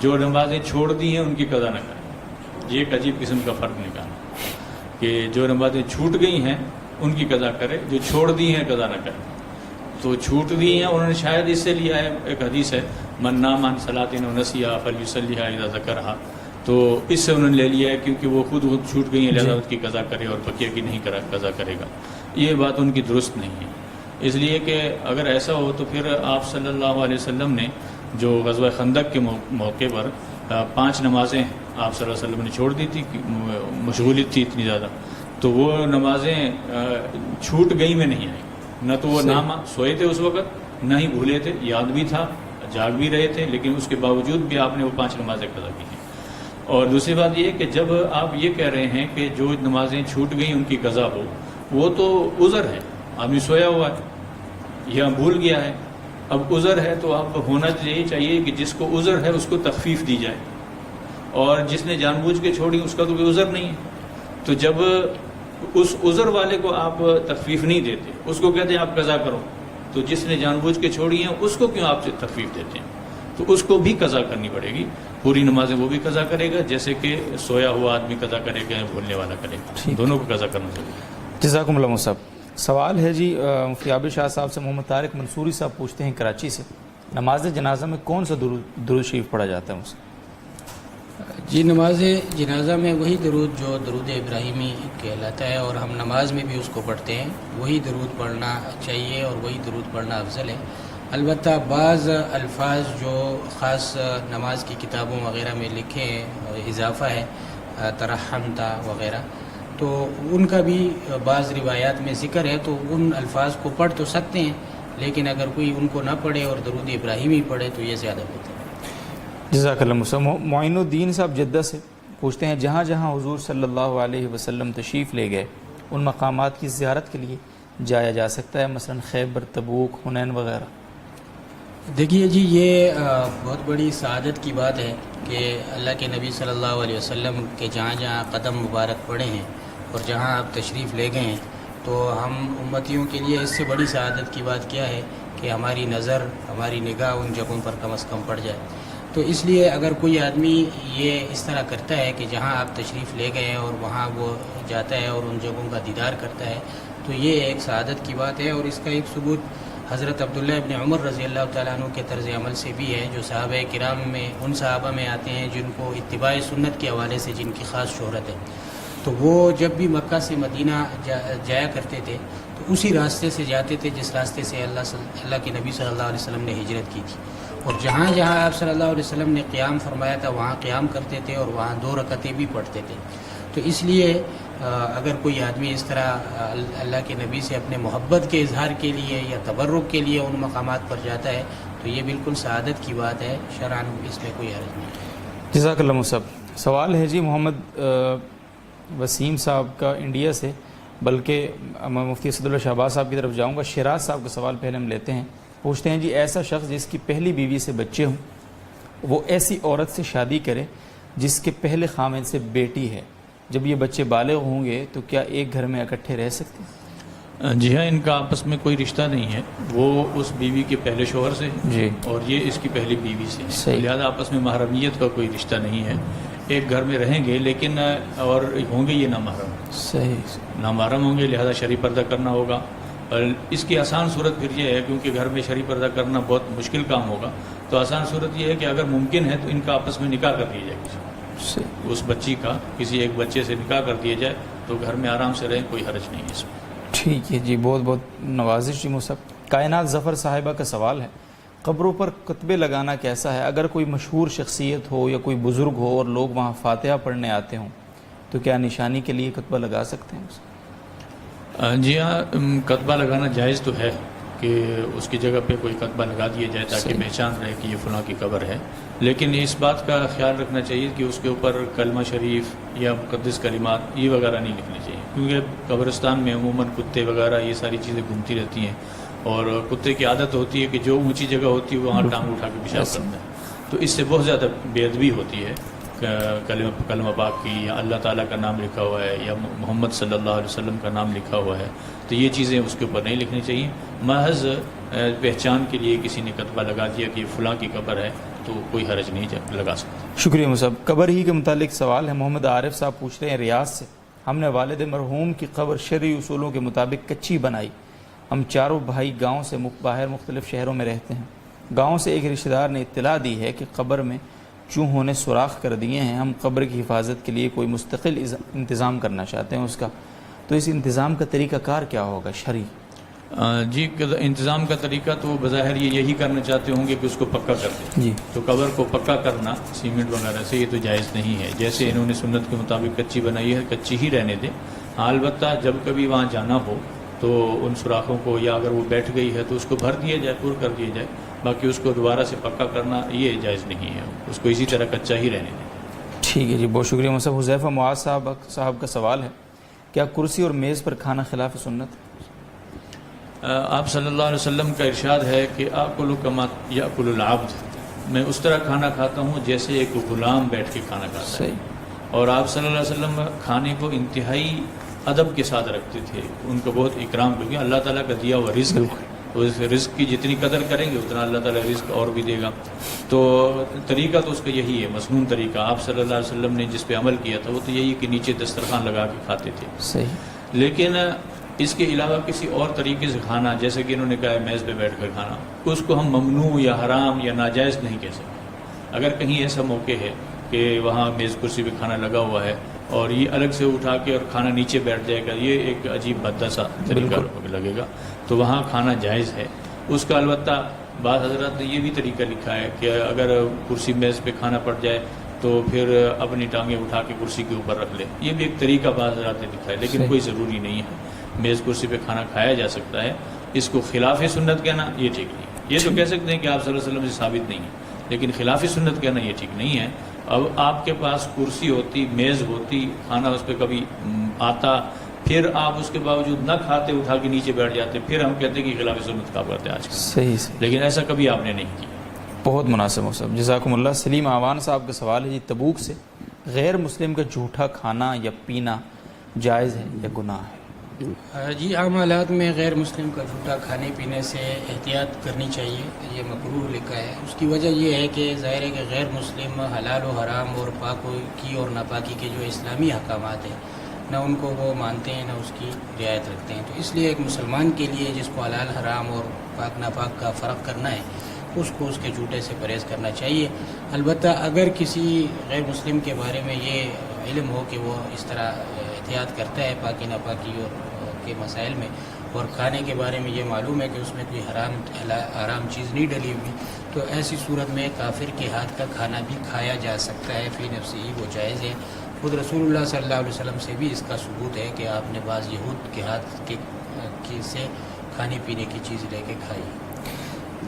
جو نمازیں چھوڑ دی ہیں ان کی قضا نہ کرے۔ یہ ایک عجیب قسم کا فرق نکالا کہ جو نمازیں چھوٹ گئی ہیں ان کی قضا کرے، جو چھوڑ دی ہیں قضا نہ کرے۔ تو چھوٹ دی ہیں انہوں نے شاید اس سے لیا ہے، ایک حدیث ہے من نام عن صلاۃ و نسیھا فلیصلیھا اذا ذکرھا، تو اس سے انہوں نے لے لیا ہے کیونکہ وہ خود چھوٹ گئی ہیں لہذا اس کی قضا کرے اور بقیہ کی نہیں قضا کرے گا۔ یہ بات ان کی درست نہیں ہے، اس لیے کہ اگر ایسا ہو تو پھر آپ صلی اللہ علیہ وسلم نے جو غزوہ خندق کے موقع پر 5 نمازیں آپ صلی اللہ علیہ وسلم نے چھوڑ دی تھی، مشغولیت تھی اتنی زیادہ، تو وہ نمازیں چھوٹ گئی میں نہیں آئیں، نہ تو وہ نام سوئے تھے اس وقت، نہ ہی بھولے تھے، یاد بھی تھا، جاگ بھی رہے تھے، لیکن اس کے باوجود بھی آپ نے وہ 5 نمازیں قضا کی ہیں۔ اور دوسری بات یہ کہ جب آپ یہ کہہ رہے ہیں کہ جو نمازیں چھوٹ گئیں ان کی قضا ہو، وہ تو عذر ہے، آدمی سویا ہوا ہے یا بھول گیا ہے، اب عذر ہے تو اب ہونا یہی چاہیے کہ جس کو عذر ہے اس کو تخفیف دی جائے، اور جس نے جان بوجھ کے چھوڑی اس کا تو کوئی عذر نہیں ہے۔ تو جب اس عذر والے کو آپ تخفیف نہیں دیتے، اس کو کہتے ہیں آپ قضا کرو، تو جس نے جان بوجھ کے چھوڑی ہیں اس کو کیوں آپ سے تخفیف دیتے ہیں؟ تو اس کو بھی قضا کرنی پڑے گی، پوری نمازیں وہ بھی قضا کرے گا جیسے کہ سویا ہوا آدمی قضا کرے گا یا بھولنے والا کرے گا، دونوں کو قضا کرنا ضروری ہے۔ جزاکم اللہ صاحب۔ سوال ہے جی مفتی عابد شاہ صاحب سے، محمد طارق منصوری صاحب پوچھتے ہیں کراچی سے، نماز جنازہ میں کون سا درود شریف پڑھا جاتا ہے؟ جی، نماز جنازہ میں وہی درود جو درود ابراہیمی کہلاتا ہے، اور ہم نماز میں بھی اس کو پڑھتے ہیں، وہی درود پڑھنا چاہیے اور وہی درود پڑھنا افضل ہے۔ البتہ بعض الفاظ جو خاص نماز کی کتابوں وغیرہ میں لکھے ہیں، اضافہ ہے ترحمتا وغیرہ، تو ان کا بھی بعض روایات میں ذکر ہے، تو ان الفاظ کو پڑھ تو سکتے ہیں، لیکن اگر کوئی ان کو نہ پڑھے اور درود ابراہیمی پڑھے تو یہ زیادہ بہتر ہے۔ جزاک اللہ صاحب۔ معین الدین صاحب جدہ سے پوچھتے ہیں جہاں جہاں حضور صلی اللہ علیہ وسلم تشریف لے گئے ان مقامات کی زیارت کے لیے جایا جا سکتا ہے، مثلا خیبر، تبوک، حنین وغیرہ؟ دیکھیے جی، یہ بہت بڑی سعادت کی بات ہے کہ اللہ کے نبی صلی اللہ علیہ وسلم کے جہاں جہاں قدم مبارک پڑے ہیں اور جہاں آپ تشریف لے گئے ہیں، تو ہم امتیوں کے لیے اس سے بڑی سعادت کی بات کیا ہے کہ ہماری نظر، ہماری نگاہ ان جگہوں پر کم از کم پڑ جائے۔ تو اس لیے اگر کوئی آدمی یہ اس طرح کرتا ہے کہ جہاں آپ تشریف لے گئے ہیں اور وہاں وہ جاتا ہے اور ان جگہوں کا دیدار کرتا ہے، تو یہ ایک سعادت کی بات ہے، اور اس کا ایک ثبوت حضرت عبداللہ ابن عمر رضی اللہ تعالیٰ عنہ کے طرز عمل سے بھی ہے، جو صحابہ کرام میں ان صحابہ میں آتے ہیں جن کو اتباع سنت کے حوالے سے جن کی خاص شہرت ہے۔ تو وہ جب بھی مکہ سے مدینہ جایا کرتے تھے تو اسی راستے سے جاتے تھے جس راستے سے اللہ کے نبی صلی اللہ علیہ وسلم نے ہجرت کی تھی، اور جہاں جہاں آپ صلی اللہ علیہ وسلم نے قیام فرمایا تھا وہاں قیام کرتے تھے اور وہاں 2 رکعتیں بھی پڑھتے تھے۔ تو اس لیے اگر کوئی آدمی اس طرح اللہ کے نبی سے اپنے محبت کے اظہار کے لیے یا تبرک کے لیے ان مقامات پر جاتا ہے تو یہ بالکل سعادت کی بات ہے، شرعاً اس میں کوئی حرج نہیں۔ جزاک اللہ صاحب۔ سوال ہے جی محمد وسیم صاحب کا انڈیا سے، بلکہ میں مفتی اسد اللہ شہباز صاحب کی طرف جاؤں گا۔ شیراز صاحب کا سوال پہلے ہم لیتے ہیں۔ پوچھتے ہیں جی ایسا شخص جس کی پہلی بیوی سے بچے ہوں وہ ایسی عورت سے شادی کرے جس کے پہلے خاوند سے بیٹی ہے، جب یہ بچے بالغ ہوں گے تو کیا ایک گھر میں اکٹھے رہ سکتے ہیں؟ جی ہاں، ان کا آپس میں کوئی رشتہ نہیں ہے، وہ اس بیوی کے پہلے شوہر سے جی، اور یہ اس کی پہلی بیوی سے، صحیح، لہذا آپس میں محرمیت کا کوئی رشتہ نہیں ہے، ایک گھر میں رہیں گے لیکن اور ہوں گے یہ نامحرم، صحیح، نامحرم ہوں گے، لہذا شرعی پردہ کرنا ہوگا۔ اور اس کی آسان صورت پھر یہ ہے، کیونکہ گھر میں شرعی پردہ کرنا بہت مشکل کام ہوگا، تو آسان صورت یہ ہے کہ اگر ممکن ہے تو ان کا آپس میں نکاح کر دیا جائے، صحیح، اس بچی کا کسی ایک بچے سے نکاح کر دیا جائے تو گھر میں آرام سے رہیں، کوئی حرج نہیں ہے اس میں۔ ٹھیک ہے جی، بہت بہت نوازش جی مصعب۔ کائنات ظفر صاحبہ کا سوال ہے، قبروں پر کتبے لگانا کیسا ہے؟ اگر کوئی مشہور شخصیت ہو یا کوئی بزرگ ہو اور لوگ وہاں فاتحہ پڑھنے آتے ہوں تو کیا نشانی کے لیے کتبہ لگا سکتے ہیں؟ جی ہاں، کتبہ لگانا جائز تو ہے کہ اس کی جگہ پہ کوئی کتبہ لگا دیا جائے تاکہ صحیح، پہچان رہے کہ یہ فلاں کی قبر ہے، لیکن اس بات کا خیال رکھنا چاہیے کہ اس کے اوپر کلمہ شریف یا مقدس کلمات یہ وغیرہ نہیں لکھنی چاہیے، کیونکہ قبرستان میں عموماً کتے وغیرہ یہ ساری چیزیں گھومتی رہتی ہیں، اور کتے کی عادت ہوتی ہے کہ جو اونچی جگہ ہوتی ہے وہاں ٹانگ اٹھا کے پیشاب کرتا ہے، تو اس سے بہت زیادہ بے ادبی ہوتی ہے۔ کلمہ پاک کی یا اللہ تعالیٰ کا نام لکھا ہوا ہے یا محمد صلی اللہ علیہ وسلم کا نام لکھا ہوا ہے، تو یہ چیزیں اس کے اوپر نہیں لکھنی چاہیے۔ محض پہچان کے لیے کسی نے کتبہ لگا دیا کہ یہ فلاں کی قبر ہے تو کوئی حرج نہیں لگا سکتا۔ شکریہ مصعب۔ قبر ہی کے متعلق سوال ہے، محمد عارف صاحب پوچھ رہے ہیں ریاض سے، ہم نے والد مرحوم کی قبر شرعی اصولوں کے مطابق کچی بنائی، ہم چاروں بھائی گاؤں سے باہر مختلف شہروں میں رہتے ہیں، گاؤں سے ایک رشتہ دار نے اطلاع دی ہے کہ قبر میں چوہوں نے سوراخ کر دیے ہیں، ہم قبر کی حفاظت کے لیے کوئی مستقل انتظام کرنا چاہتے ہیں اس کا، تو اس انتظام کا طریقہ کار کیا ہوگا شرعی؟ جی، انتظام کا طریقہ تو بظاہر یہ یہی کرنا چاہتے ہوں گے کہ اس کو پکا کر دیں، جی، تو قبر کو پکا کرنا سیمنٹ وغیرہ سے یہ تو جائز نہیں ہے، جیسے انہوں نے سنت کے مطابق کچی بنائی ہے کچی ہی رہنے دیں، ہاں البتہ جب کبھی وہاں جانا ہو تو ان سوراخوں کو یا اگر وہ بیٹھ گئی ہے تو اس کو بھر دیا جائے، پور کر دیا جائے، باقی اس کو دوبارہ سے پکا کرنا یہ جائز نہیں ہے، اس کو اسی طرح کچا ہی رہنے دیں۔ ٹھیک ہے جی، بہت شکریہ مصعب۔ حذیفہ معاذ صاحب کا سوال ہے، کیا کرسی اور میز پر کھانا خلاف سنت؟ آپ صلی اللہ علیہ وسلم کا ارشاد ہے کہ آکل کما یاکل العبد، میں اس طرح کھانا کھاتا ہوں جیسے ایک غلام بیٹھ کے کھانا کھاتا ہے، صحیح، اور آپ صلی اللہ علیہ وسلم کھانے کو انتہائی ادب کے ساتھ رکھتے تھے، ان کو بہت اکرام، کیونکہ اللہ تعالیٰ کا دیا ہوا رزق ہے، تو اس رزق کی جتنی قدر کریں گے اتنا اللہ تعالیٰ رزق اور بھی دے گا، تو طریقہ تو اس کا یہی ہے، مسنون طریقہ آپ صلی اللہ علیہ وسلم نے جس پہ عمل کیا تھا وہ تو یہی کہ نیچے دسترخوان لگا کے کھاتے تھے، صحیح، لیکن اس کے علاوہ کسی اور طریقے سے کھانا، جیسے کہ انہوں نے کہا ہے میز پہ بیٹھ کر کھانا، اس کو ہم ممنوع یا حرام یا ناجائز نہیں کہہ سکتے۔ اگر کہیں ایسا موقع ہے کہ وہاں میز کرسی پہ کھانا لگا ہوا ہے اور یہ الگ سے اٹھا کے اور کھانا نیچے بیٹھ جائے گا، یہ ایک عجیب بھدا سا طریقہ لگے گا، تو وہاں کھانا جائز ہے۔ اس کا البتہ بعض حضرات نے یہ بھی طریقہ لکھا ہے کہ اگر کرسی میز پہ کھانا پڑ جائے تو پھر اپنی ٹانگیں اٹھا کے کرسی کے اوپر رکھ لے، یہ بھی ایک طریقہ بعض حضرات نے لکھا ہے، لیکن کوئی ضروری نہیں ہے، میز کرسی پہ کھانا کھایا جا سکتا ہے۔ اس کو خلاف سنت کہنا یہ ٹھیک نہیں ہے، یہ تو کہہ سکتے ہیں کہ آپ صلی اللہ علیہ وسلم سے ثابت نہیں ہے، لیکن خلاف سنت کہنا یہ ٹھیک نہیں ہے۔ اب آپ کے پاس کرسی ہوتی، میز ہوتی، کھانا اس پہ کبھی آتا، پھر آپ اس کے باوجود نہ کھاتے، اٹھا کے نیچے بیٹھ جاتے، پھر ہم کہتے ہیں کہ خلاف سنت کا کرتے آج کل، صحیح، لیکن ایسا کبھی آپ نے نہیں کیا۔ بہت مناسب ہو صاحب، جزاکم اللہ۔ سلیم آوان صاحب کا سوال ہے جی، تبوک سے غیر مسلم کا جھوٹا کھانا یا پینا جائز ہے یا گناہ ہے؟ جی، عام حالات میں غیر مسلم کا جھوٹا کھانے پینے سے احتیاط کرنی چاہیے، یہ مکروہ لکھا ہے۔ اس کی وجہ یہ ہے کہ ظاہر ہے کہ غیر مسلم حلال و حرام اور پاک کی اور ناپاکی کے جو اسلامی احکامات ہیں نہ ان کو وہ مانتے ہیں نہ اس کی رعایت رکھتے ہیں، تو اس لیے ایک مسلمان کے لیے جس کو حلال حرام اور پاک ناپاک کا فرق کرنا ہے اس کو اس کے جھوٹے سے پرہیز کرنا چاہیے۔ البتہ اگر کسی غیر مسلم کے بارے میں یہ علم ہو کہ وہ اس طرح احتیاط کرتا ہے پاکی ناپاکی اور کے مسائل میں، اور کھانے کے بارے میں یہ معلوم ہے کہ اس میں کوئی حرام چیز نہیں ڈلی ہوئی، تو ایسی صورت میں کافر کے ہاتھ کا کھانا بھی کھایا جا سکتا ہے، فی نفسی ہی وہ جائز ہے۔ خود رسول اللہ صلی اللہ علیہ وسلم سے بھی اس کا ثبوت ہے کہ آپ نے بعض یہود کے ہاتھ سے کھانے پینے کی چیز لے کے کھائی۔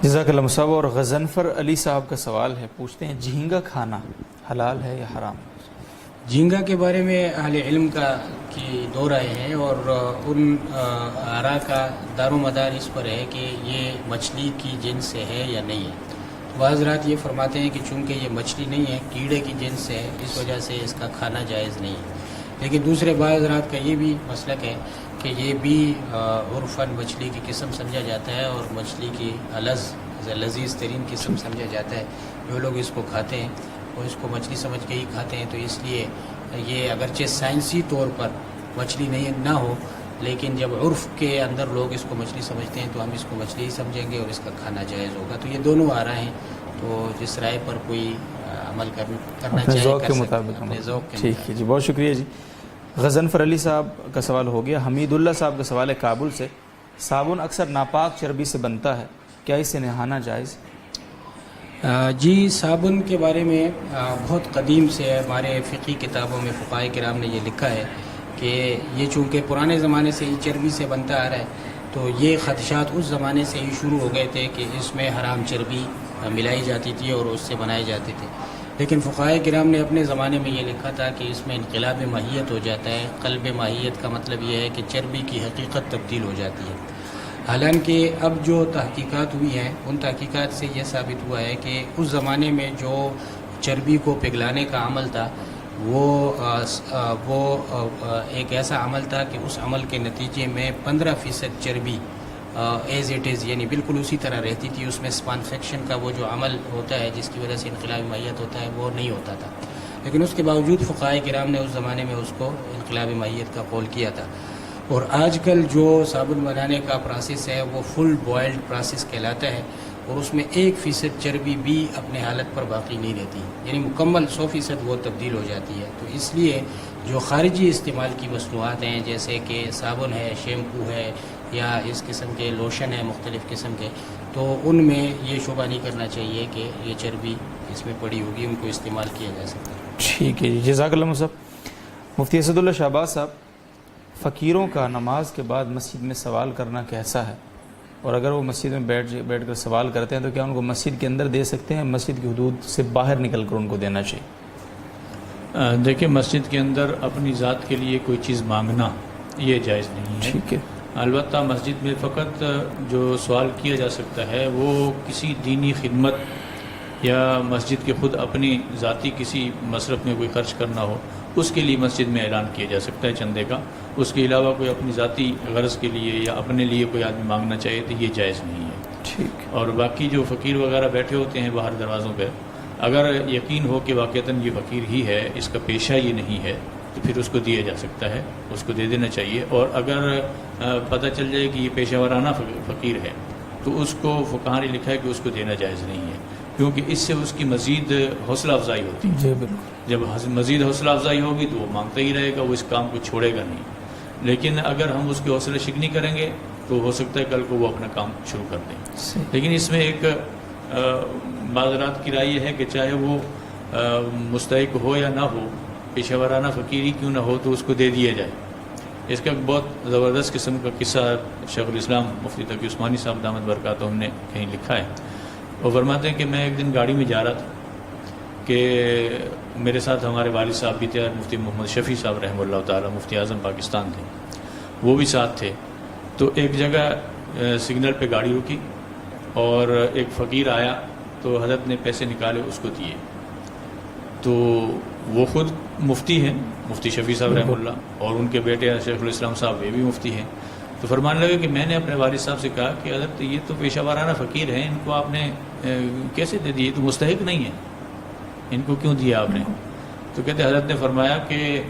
جزاک اللہ مصعب۔ اور غضنفر علی صاحب کا سوال ہے، پوچھتے ہیں جھینگا کھانا حلال ہے یا حرام؟ جھینگا کے بارے میں اہل علم کا کی دو رائے ہیں اور ان آراء کا دار و مدار اس پر ہے کہ یہ مچھلی کی جنس سے ہے یا نہیں ہے. بعض حضرات یہ فرماتے ہیں کہ چونکہ یہ مچھلی نہیں ہے کیڑے کی جنس سے ہے اس وجہ سے اس کا کھانا جائز نہیں ہے. لیکن دوسرے بعض حضرات کا یہ بھی مسلک ہے کہ یہ بھی عرفاً مچھلی کی قسم سمجھا جاتا ہے اور مچھلی کی لذیذ ترین قسم سمجھا جاتا ہے. جو لوگ اس کو کھاتے ہیں وہ اس کو مچھلی سمجھ کے ہی کھاتے ہیں. تو اس لیے یہ اگرچہ سائنسی طور پر مچھلی نہیں نہ ہو لیکن جب عرف کے اندر لوگ اس کو مچھلی سمجھتے ہیں تو ہم اس کو مچھلی ہی سمجھیں گے اور اس کا کھانا جائز ہوگا. تو یہ دونوں آراء ہیں. تو جس رائے پر کوئی عمل کرنا چاہے ذوق کے مطابق. اپنے ذوق کے ٹھیک ہے جی، بہت شکریہ جی. غضنفر علی صاحب کا سوال ہو گیا. حمید اللہ صاحب کا سوال ہے کابل سے. صابن اکثر ناپاک چربی سے بنتا ہے، کیا اسے نہانا جائز؟ جی، صابن کے بارے میں بہت قدیم سے ہمارے فقہی کتابوں میں فقہاء کرام نے یہ لکھا ہے کہ یہ چونکہ پرانے زمانے سے ہی چربی سے بنتا آ رہا ہے تو یہ خدشات اس زمانے سے ہی شروع ہو گئے تھے کہ اس میں حرام چربی ملائی جاتی تھی اور اس سے بنائے جاتے تھے. لیکن فقہاء کرام نے اپنے زمانے میں یہ لکھا تھا کہ اس میں انقلاب ماہیت ہو جاتا ہے. قلب ماہیت کا مطلب یہ ہے کہ چربی کی حقیقت تبدیل ہو جاتی ہے. حالانکہ اب جو تحقیقات ہوئی ہیں ان تحقیقات سے یہ ثابت ہوا ہے کہ اس زمانے میں جو چربی کو پگھلانے کا عمل تھا وہ ایک ایسا عمل تھا کہ اس عمل کے نتیجے میں 15% چربی ایز اٹ از یعنی بالکل اسی طرح رہتی تھی. اس میں سپانفیکشن کا وہ جو عمل ہوتا ہے جس کی وجہ سے انقلابی ماہیت ہوتا ہے وہ نہیں ہوتا تھا. لیکن اس کے باوجود فقہاء کرام نے اس زمانے میں اس کو انقلابی ماہیت کا قول کیا تھا. اور آج کل جو صابن بنانے کا پروسیس ہے وہ فل بوائلڈ پروسیس کہلاتا ہے اور اس میں 1% چربی بھی اپنے حالت پر باقی نہیں رہتی، یعنی مکمل 100% وہ تبدیل ہو جاتی ہے. تو اس لیے جو خارجی استعمال کی مصنوعات ہیں جیسے کہ صابن ہے، شیمپو ہے یا اس قسم کے لوشن ہیں مختلف قسم کے، تو ان میں یہ شبہ نہیں کرنا چاہیے کہ یہ چربی اس میں پڑی ہوگی، ان کو استعمال کیا جا سکتا ہے. ٹھیک ہے جی، جزاک اللہ صاحب. مفتی اسد اللہ شہباز صاحب، فقیروں کا نماز کے بعد مسجد میں سوال کرنا کیسا ہے؟ اور اگر وہ مسجد میں بیٹھ کر سوال کرتے ہیں تو کیا ان کو مسجد کے اندر دے سکتے ہیں، مسجد کی حدود سے باہر نکل کر ان کو دینا چاہیے؟ دیکھیں، مسجد کے اندر اپنی ذات کے لیے کوئی چیز مانگنا یہ جائز نہیں ہے. ٹھیک ہے. البتہ مسجد میں فقط جو سوال کیا جا سکتا ہے وہ کسی دینی خدمت یا مسجد کے خود اپنی ذاتی کسی مصرف میں کوئی خرچ کرنا ہو اس کے لیے مسجد میں اعلان کیا جا سکتا ہے چندے کا. اس کے علاوہ کوئی اپنی ذاتی غرض کے لیے یا اپنے لیے کوئی آدمی مانگنا چاہیے تو یہ جائز نہیں ہے. ٹھیک. اور باقی جو فقیر وغیرہ بیٹھے ہوتے ہیں باہر دروازوں پہ، اگر یقین ہو کہ واقعتاً یہ فقیر ہی ہے، اس کا پیشہ یہ نہیں ہے، تو پھر اس کو دیا جا سکتا ہے، اس کو دے دینا چاہیے. اور اگر پتہ چل جائے کہ یہ پیشہ ورانہ فقیر ہے تو اس کو فقہاء نے لکھا ہے کہ اس کو دینا جائز نہیں ہے، کیونکہ اس سے اس کی مزید حوصلہ افزائی ہوتی ہے. جی بالکل. جب مزید حوصلہ افزائی ہوگی تو وہ مانگتا ہی رہے گا، وہ اس کام کو چھوڑے گا نہیں. لیکن اگر ہم اس کی حوصلہ شکنی کریں گے تو ہو سکتا ہے کل کو وہ اپنا کام شروع کر دیں. لیکن اس میں ایک معذرات کی رائے یہ ہے کہ چاہے وہ مستحق ہو یا نہ ہو، پیشہ ورانہ فقیری کیوں نہ ہو، تو اس کو دے دیا جائے. اس کا بہت زبردست قسم کا قصہ شیخ الاسلام مفتی تقی عثمانی صاحب دامت برکاتہ نے کہیں لکھا ہے. وہ فرماتے ہیں کہ میں ایک دن گاڑی میں جا رہا تھا کہ میرے ساتھ ہمارے والد صاحب بھی تھے، مفتی محمد شفیع صاحب رحمہ اللہ تعالیٰ، مفتی اعظم پاکستان تھے، وہ بھی ساتھ تھے. تو ایک جگہ سگنل پہ گاڑی رکی اور ایک فقیر آیا تو حضرت نے پیسے نکالے اس کو دیے. تو وہ خود مفتی ہیں، مفتی شفیع صاحب رحمہ اللہ، اور ان کے بیٹے شیخ الاسلام صاحب یہ بھی مفتی ہیں. تو فرمانے لگے کہ میں نے اپنے والد صاحب سے کہا کہ حضرت یہ تو پیشہ ورانہ فقیر ہیں، ان کو آپ نے کیسے دے دیے؟ تو مستحق نہیں ہے، ان کو کیوں دیا آپ نے؟ تو کہتے حضرت نے فرمایا کہ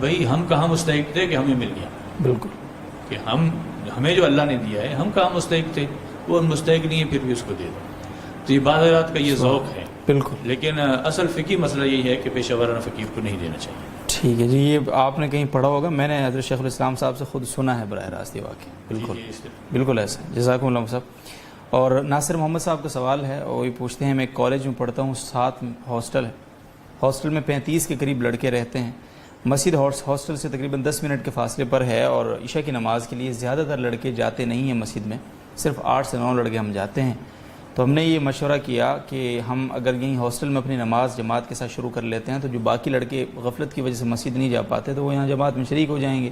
بھائی ہم کہاں مستحق تھے کہ ہمیں مل گیا. بالکل. کہ ہمیں جو اللہ نے دیا ہے ہم کہاں مستحق تھے، وہ مستحق نہیں ہے پھر بھی اس کو دے دو. تو یہ بعض حضرات کا یہ ذوق ہے. بالکل. لیکن اصل فقہی مسئلہ یہی ہے کہ پیشہ ورانہ فقیر کو نہیں دینا چاہیے. ٹھیک ہے جی. یہ آپ نے کہیں پڑھا ہوگا، میں نے حضرت شیخ الاسلام صاحب سے خود سنا ہے براہ راست یہ واقعہ. بالکل بالکل ایسا. جزاکم اللہ صاحب. اور ناصر محمد صاحب کا سوال ہے، وہ یہ پوچھتے ہیں میں ایک کالج میں پڑھتا ہوں، ساتھ ہاسٹل ہے، ہاسٹل میں 35 کے قریب لڑکے رہتے ہیں. مسجد ہاسٹل سے تقریباً 10 منٹ کے فاصلے پر ہے اور عشاء کی نماز کے لیے زیادہ تر لڑکے جاتے نہیں ہیں مسجد میں، صرف 8 سے 9 لڑکے ہم جاتے ہیں. تو ہم نے یہ مشورہ کیا کہ ہم اگر یہیں ہاسٹل میں اپنی نماز جماعت کے ساتھ شروع کر لیتے ہیں تو جو باقی لڑکے غفلت کی وجہ سے مسجد نہیں جا پاتے تو وہ یہاں جماعت میں شریک ہو جائیں گے.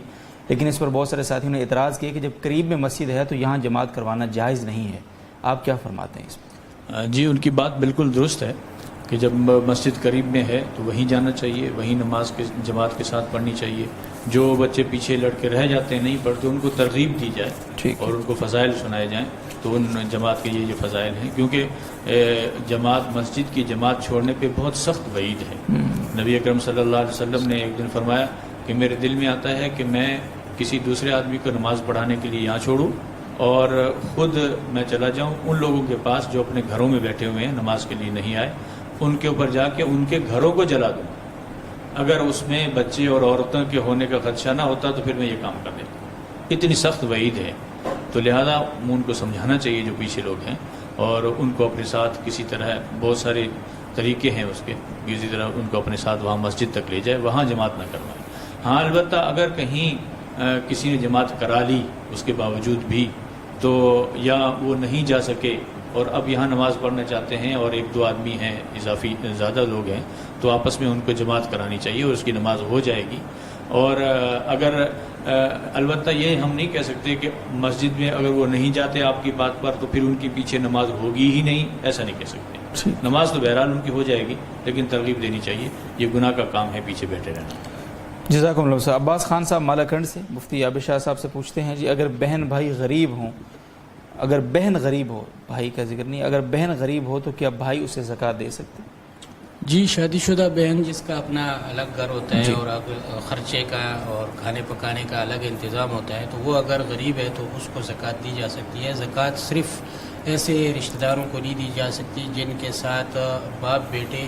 لیکن اس پر بہت سارے ساتھیوں نے اعتراض کیا کہ جب قریب میں مسجد ہے تو یہاں جماعت کروانا جائز نہیں ہے. آپ کیا فرماتے ہیں اس پر؟ جی ان کی بات بالکل درست ہے کہ جب مسجد قریب میں ہے تو وہیں جانا چاہیے, وہیں نماز کے جماعت کے ساتھ پڑھنی چاہیے. جو بچے پیچھے لڑکے رہ جاتے ہیں نہیں پڑھتے ان کو ترغیب دی جائے اور ان کو فضائل سنائے جائیں تو ان جماعت کے یہ فضائل ہیں. کیونکہ جماعت مسجد کی جماعت چھوڑنے پہ بہت سخت وعید ہے. نبی اکرم صلی اللہ علیہ وسلم نے ایک دن فرمایا کہ میرے دل میں آتا ہے کہ میں کسی دوسرے آدمی کو نماز پڑھانے کے لیے یہاں چھوڑوں اور خود میں چلا جاؤں ان لوگوں کے پاس جو اپنے گھروں میں بیٹھے ہوئے ہیں نماز کے لیے نہیں آئے, ان کے اوپر جا کے ان کے گھروں کو جلا دوں. اگر اس میں بچے اور عورتوں کے ہونے کا خدشہ نہ ہوتا تو پھر میں یہ کام کر دیتا. اتنی سخت وعید ہے تو لہذا ان کو سمجھانا چاہیے جو پیچھے لوگ ہیں اور ان کو اپنے ساتھ کسی طرح بہت سارے طریقے ہیں اس کے کسی طرح ان کو اپنے ساتھ وہاں مسجد تک لے جائے, وہاں جماعت نہ کروائیں. ہاں البتہ اگر کہیں کسی نے جماعت کرا لی اس کے باوجود بھی تو یا وہ نہیں جا سکے اور اب یہاں نماز پڑھنا چاہتے ہیں اور ایک دو آدمی ہیں اضافی زیادہ لوگ ہیں تو آپس میں ان کو جماعت کرانی چاہیے اور اس کی نماز ہو جائے گی. اور اگر البتہ یہ ہم نہیں کہہ سکتے کہ مسجد میں اگر وہ نہیں جاتے آپ کی بات پر تو پھر ان کے پیچھے نماز ہوگی ہی نہیں, ایسا نہیں کہہ سکتے. نماز تو بہرحال ان کی ہو جائے گی لیکن ترغیب دینی چاہیے. یہ گناہ کا کام ہے پیچھے بیٹھے رہنا. جزاکم اللہ صاحب. عباس خان صاحب مالاکنڈ سے مفتی عابد شاہ صاحب سے پوچھتے ہیں جی اگر بہن بھائی غریب ہوں, اگر بہن غریب ہو, بھائی کا ذکر نہیں, اگر بہن غریب ہو تو کیا بھائی اسے زکوٰۃ دے سکتے؟ جی شادی شدہ بہن جس کا اپنا الگ گھر ہوتا ہے اور خرچے کا اور کھانے پکانے کا الگ انتظام ہوتا ہے تو وہ اگر غریب ہے تو اس کو زکوٰۃ دی جا سکتی ہے. زکوٰۃ صرف ایسے رشتہ داروں کو نہیں دی جا سکتی جن کے ساتھ باپ بیٹے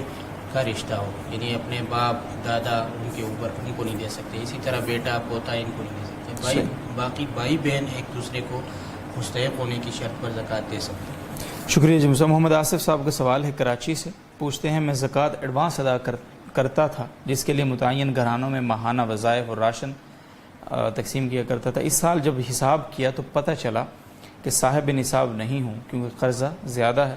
کا رشتہ ہو, یعنی اپنے باپ دادا ان کے اوپر ان کو نہیں دے سکتے. اسی طرح بیٹا پوتا ان کو نہیں دے سکتے. باقی بھائی بہن ایک دوسرے کو مستحق ہونے کی شرط پر زکوٰۃ دے سکتے ہیں. شکریہ جی. محمد آصف صاحب کا سوال ہے کراچی سے, پوچھتے ہیں میں زکوٰۃ ایڈوانس ادا کرتا تھا جس کے لیے متعین گھرانوں میں ماہانہ وظائف اور راشن تقسیم کیا کرتا تھا. اس سال جب حساب کیا تو پتہ چلا کہ صاحب نصاب نہیں ہوں کیونکہ قرضہ زیادہ ہے.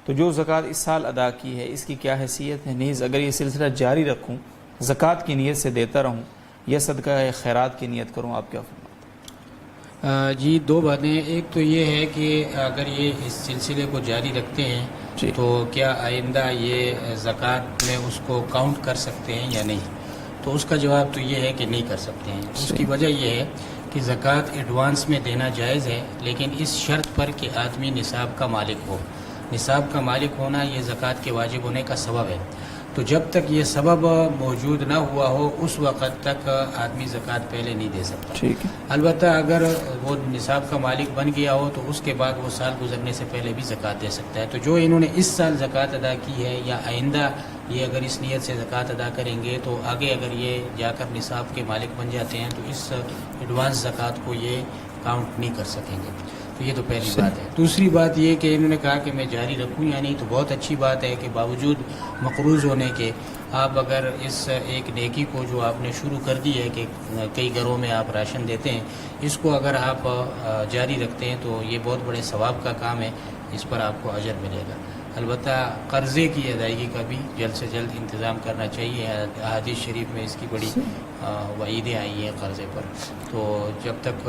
تو جو زکوٰۃ اس سال ادا کی ہے اس کی کیا حیثیت ہے؟ نیز اگر یہ سلسلہ جاری رکھوں, زکوٰۃ کی نیت سے دیتا رہوں یا صدقہ خیرات کی نیت کروں, آپ کیا فرماتے ہیں؟ جی دو باتیں. ایک تو یہ ہے کہ اگر یہ اس سلسلے کو جاری رکھتے ہیں تو کیا آئندہ یہ زکوٰۃ میں اس کو کاؤنٹ کر سکتے ہیں یا نہیں؟ تو اس کا جواب تو یہ ہے کہ نہیں کر سکتے ہیں. اس کی وجہ یہ ہے کہ زکوٰۃ ایڈوانس میں دینا جائز ہے لیکن اس شرط پر کہ آدمی نصاب کا مالک ہو. نصاب کا مالک ہونا یہ زکوٰۃ کے واجب ہونے کا سبب ہے. تو جب تک یہ سبب موجود نہ ہوا ہو اس وقت تک آدمی زکوٰۃ پہلے نہیں دے سکتا. ٹھیک ہے. البتہ اگر وہ نصاب کا مالک بن گیا ہو تو اس کے بعد وہ سال گزرنے سے پہلے بھی زکوٰۃ دے سکتا ہے. تو جو انہوں نے اس سال زکوٰۃ ادا کی ہے یا آئندہ یہ اگر اس نیت سے زکوٰۃ ادا کریں گے تو آگے اگر یہ جا کر نصاب کے مالک بن جاتے ہیں تو اس ایڈوانس زکوٰۃ کو یہ کاؤنٹ نہیں کر سکیں گے. تو یہ تو پہلی بات ہے. دوسری بات یہ کہ انہوں نے کہا کہ میں جاری رکھوں یعنی تو بہت اچھی بات ہے کہ باوجود مقروض ہونے کے آپ اگر اس ایک نیکی کو جو آپ نے شروع کر دی ہے کہ کئی گھروں میں آپ راشن دیتے ہیں اس کو اگر آپ جاری رکھتے ہیں تو یہ بہت بڑے ثواب کا کام ہے, اس پر آپ کو اجر ملے گا. البتہ قرضے کی ادائیگی کا بھی جلد سے جلد انتظام کرنا چاہیے. احادیث شریف میں اس کی بڑی وعیدیں آئی ہیں قرضے پر. تو جب تک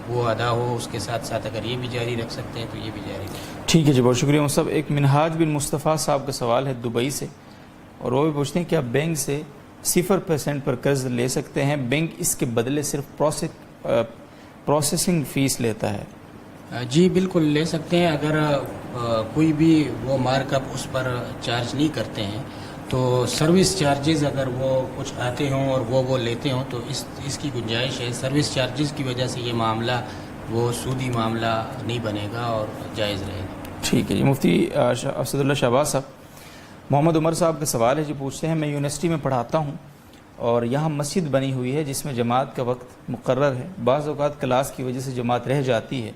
وہ ادا ہو اس کے ساتھ ساتھ اگر یہ بھی جاری رکھ سکتے ہیں تو یہ بھی جاری رکھیں. ٹھیک ہے جی, بہت شکریہ صاحب. ایک منہاج بن مصطفیٰ صاحب کا سوال ہے دبئی سے اور وہ بھی پوچھتے ہیں کہ آپ بینک سے 0% پر قرض لے سکتے ہیں, بینک اس کے بدلے صرف پروسیسنگ فیس لیتا ہے. جی بالکل لے سکتے ہیں. اگر کوئی بھی وہ مارک اپ اس پر چارج نہیں کرتے ہیں تو سروس چارجز اگر وہ کچھ آتے ہوں اور وہ لیتے ہوں تو اس کی گنجائش ہے. سروس چارجز کی وجہ سے یہ معاملہ وہ سودی معاملہ نہیں بنے گا اور جائز رہے گا. ٹھیک ہے جی. مفتی اسد اللہ شہباز صاحب, محمد عمر صاحب کا سوال ہے جی, پوچھتے ہیں میں یونیورسٹی میں پڑھاتا ہوں اور یہاں مسجد بنی ہوئی ہے جس میں جماعت کا وقت مقرر ہے. بعض اوقات کلاس کی وجہ سے جماعت رہ جاتی ہے,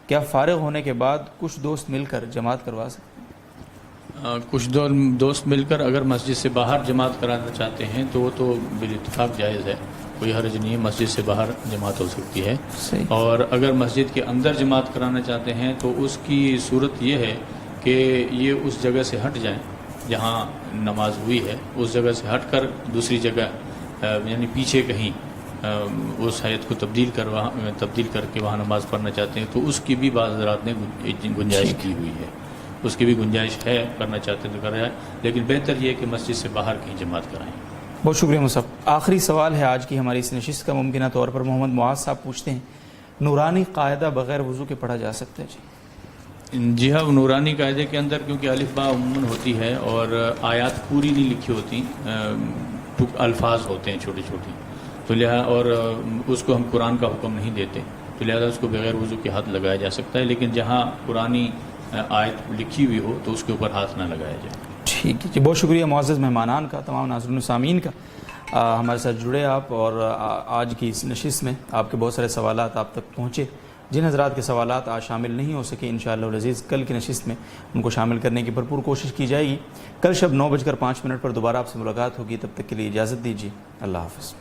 کیا فارغ ہونے کے بعد کچھ دوست مل کر جماعت کروا سکتے ہیں؟ کچھ دوست مل کر اگر مسجد سے باہر جماعت کرانا چاہتے ہیں تو وہ تو بالاتفاق جائز ہے, کوئی حرج نہیں ہے. مسجد سے باہر جماعت ہو سکتی ہے. اور اگر مسجد کے اندر جماعت کرانا چاہتے ہیں تو اس کی صورت یہ ہے کہ یہ اس جگہ سے ہٹ جائیں جہاں نماز ہوئی ہے، اس جگہ سے ہٹ کر دوسری جگہ یعنی پیچھے کہیں اس حیت کو تبدیل کر کے وہاں نماز پڑھنا چاہتے ہیں تو اس کی بھی بعض حضرات نے گنجائش کی ہوئی ہے، اس کی بھی گنجائش ہے، کرنا چاہتے ہیں تو کر جائے، لیکن بہتر یہ ہے کہ مسجد سے باہر کہیں جماعت کرائیں۔ بہت شکریہ مصعب۔ آخری سوال ہے آج کی ہماری اس نشست کا، ممکنہ طور پر محمد معاذ صاحب پوچھتے ہیں، نورانی قاعدہ بغیر وضو کے پڑھا جا سکتا ہے؟ جی ہاں، نورانی قاعدے کے اندر کیونکہ الف با عموماً ہوتی ہے اور آیات پوری نہیں لکھی ہوتی، الفاظ ہوتے ہیں چھوٹی چھوٹی، تو لہٰذا اور اس کو ہم قرآن کا حکم نہیں دیتے، تو لہٰذا اس کو بغیر وضو کے ہاتھ لگایا جا سکتا ہے، لیکن جہاں قرآنی آیت لکھی ہوئی ہو تو اس کے اوپر ہاتھ نہ لگایا جائے۔ ٹھیک ہے جی، بہت شکریہ معزز مہمانان کا، تمام ناظرین و سامعین کا، ہمارے ساتھ جڑے آپ، اور آج کی اس نشست میں آپ کے بہت سارے سوالات آپ تک پہنچے۔ جن حضرات کے سوالات آج شامل نہیں ہو سکے، انشاءاللہ العزیز کل کی نشست میں ان کو شامل کرنے کی بھرپور کوشش کی جائے گی۔ کل شب 9:05 پر دوبارہ آپ سے ملاقات ہوگی، تب تک کے لیے اجازت دیجیے، اللہ حافظ۔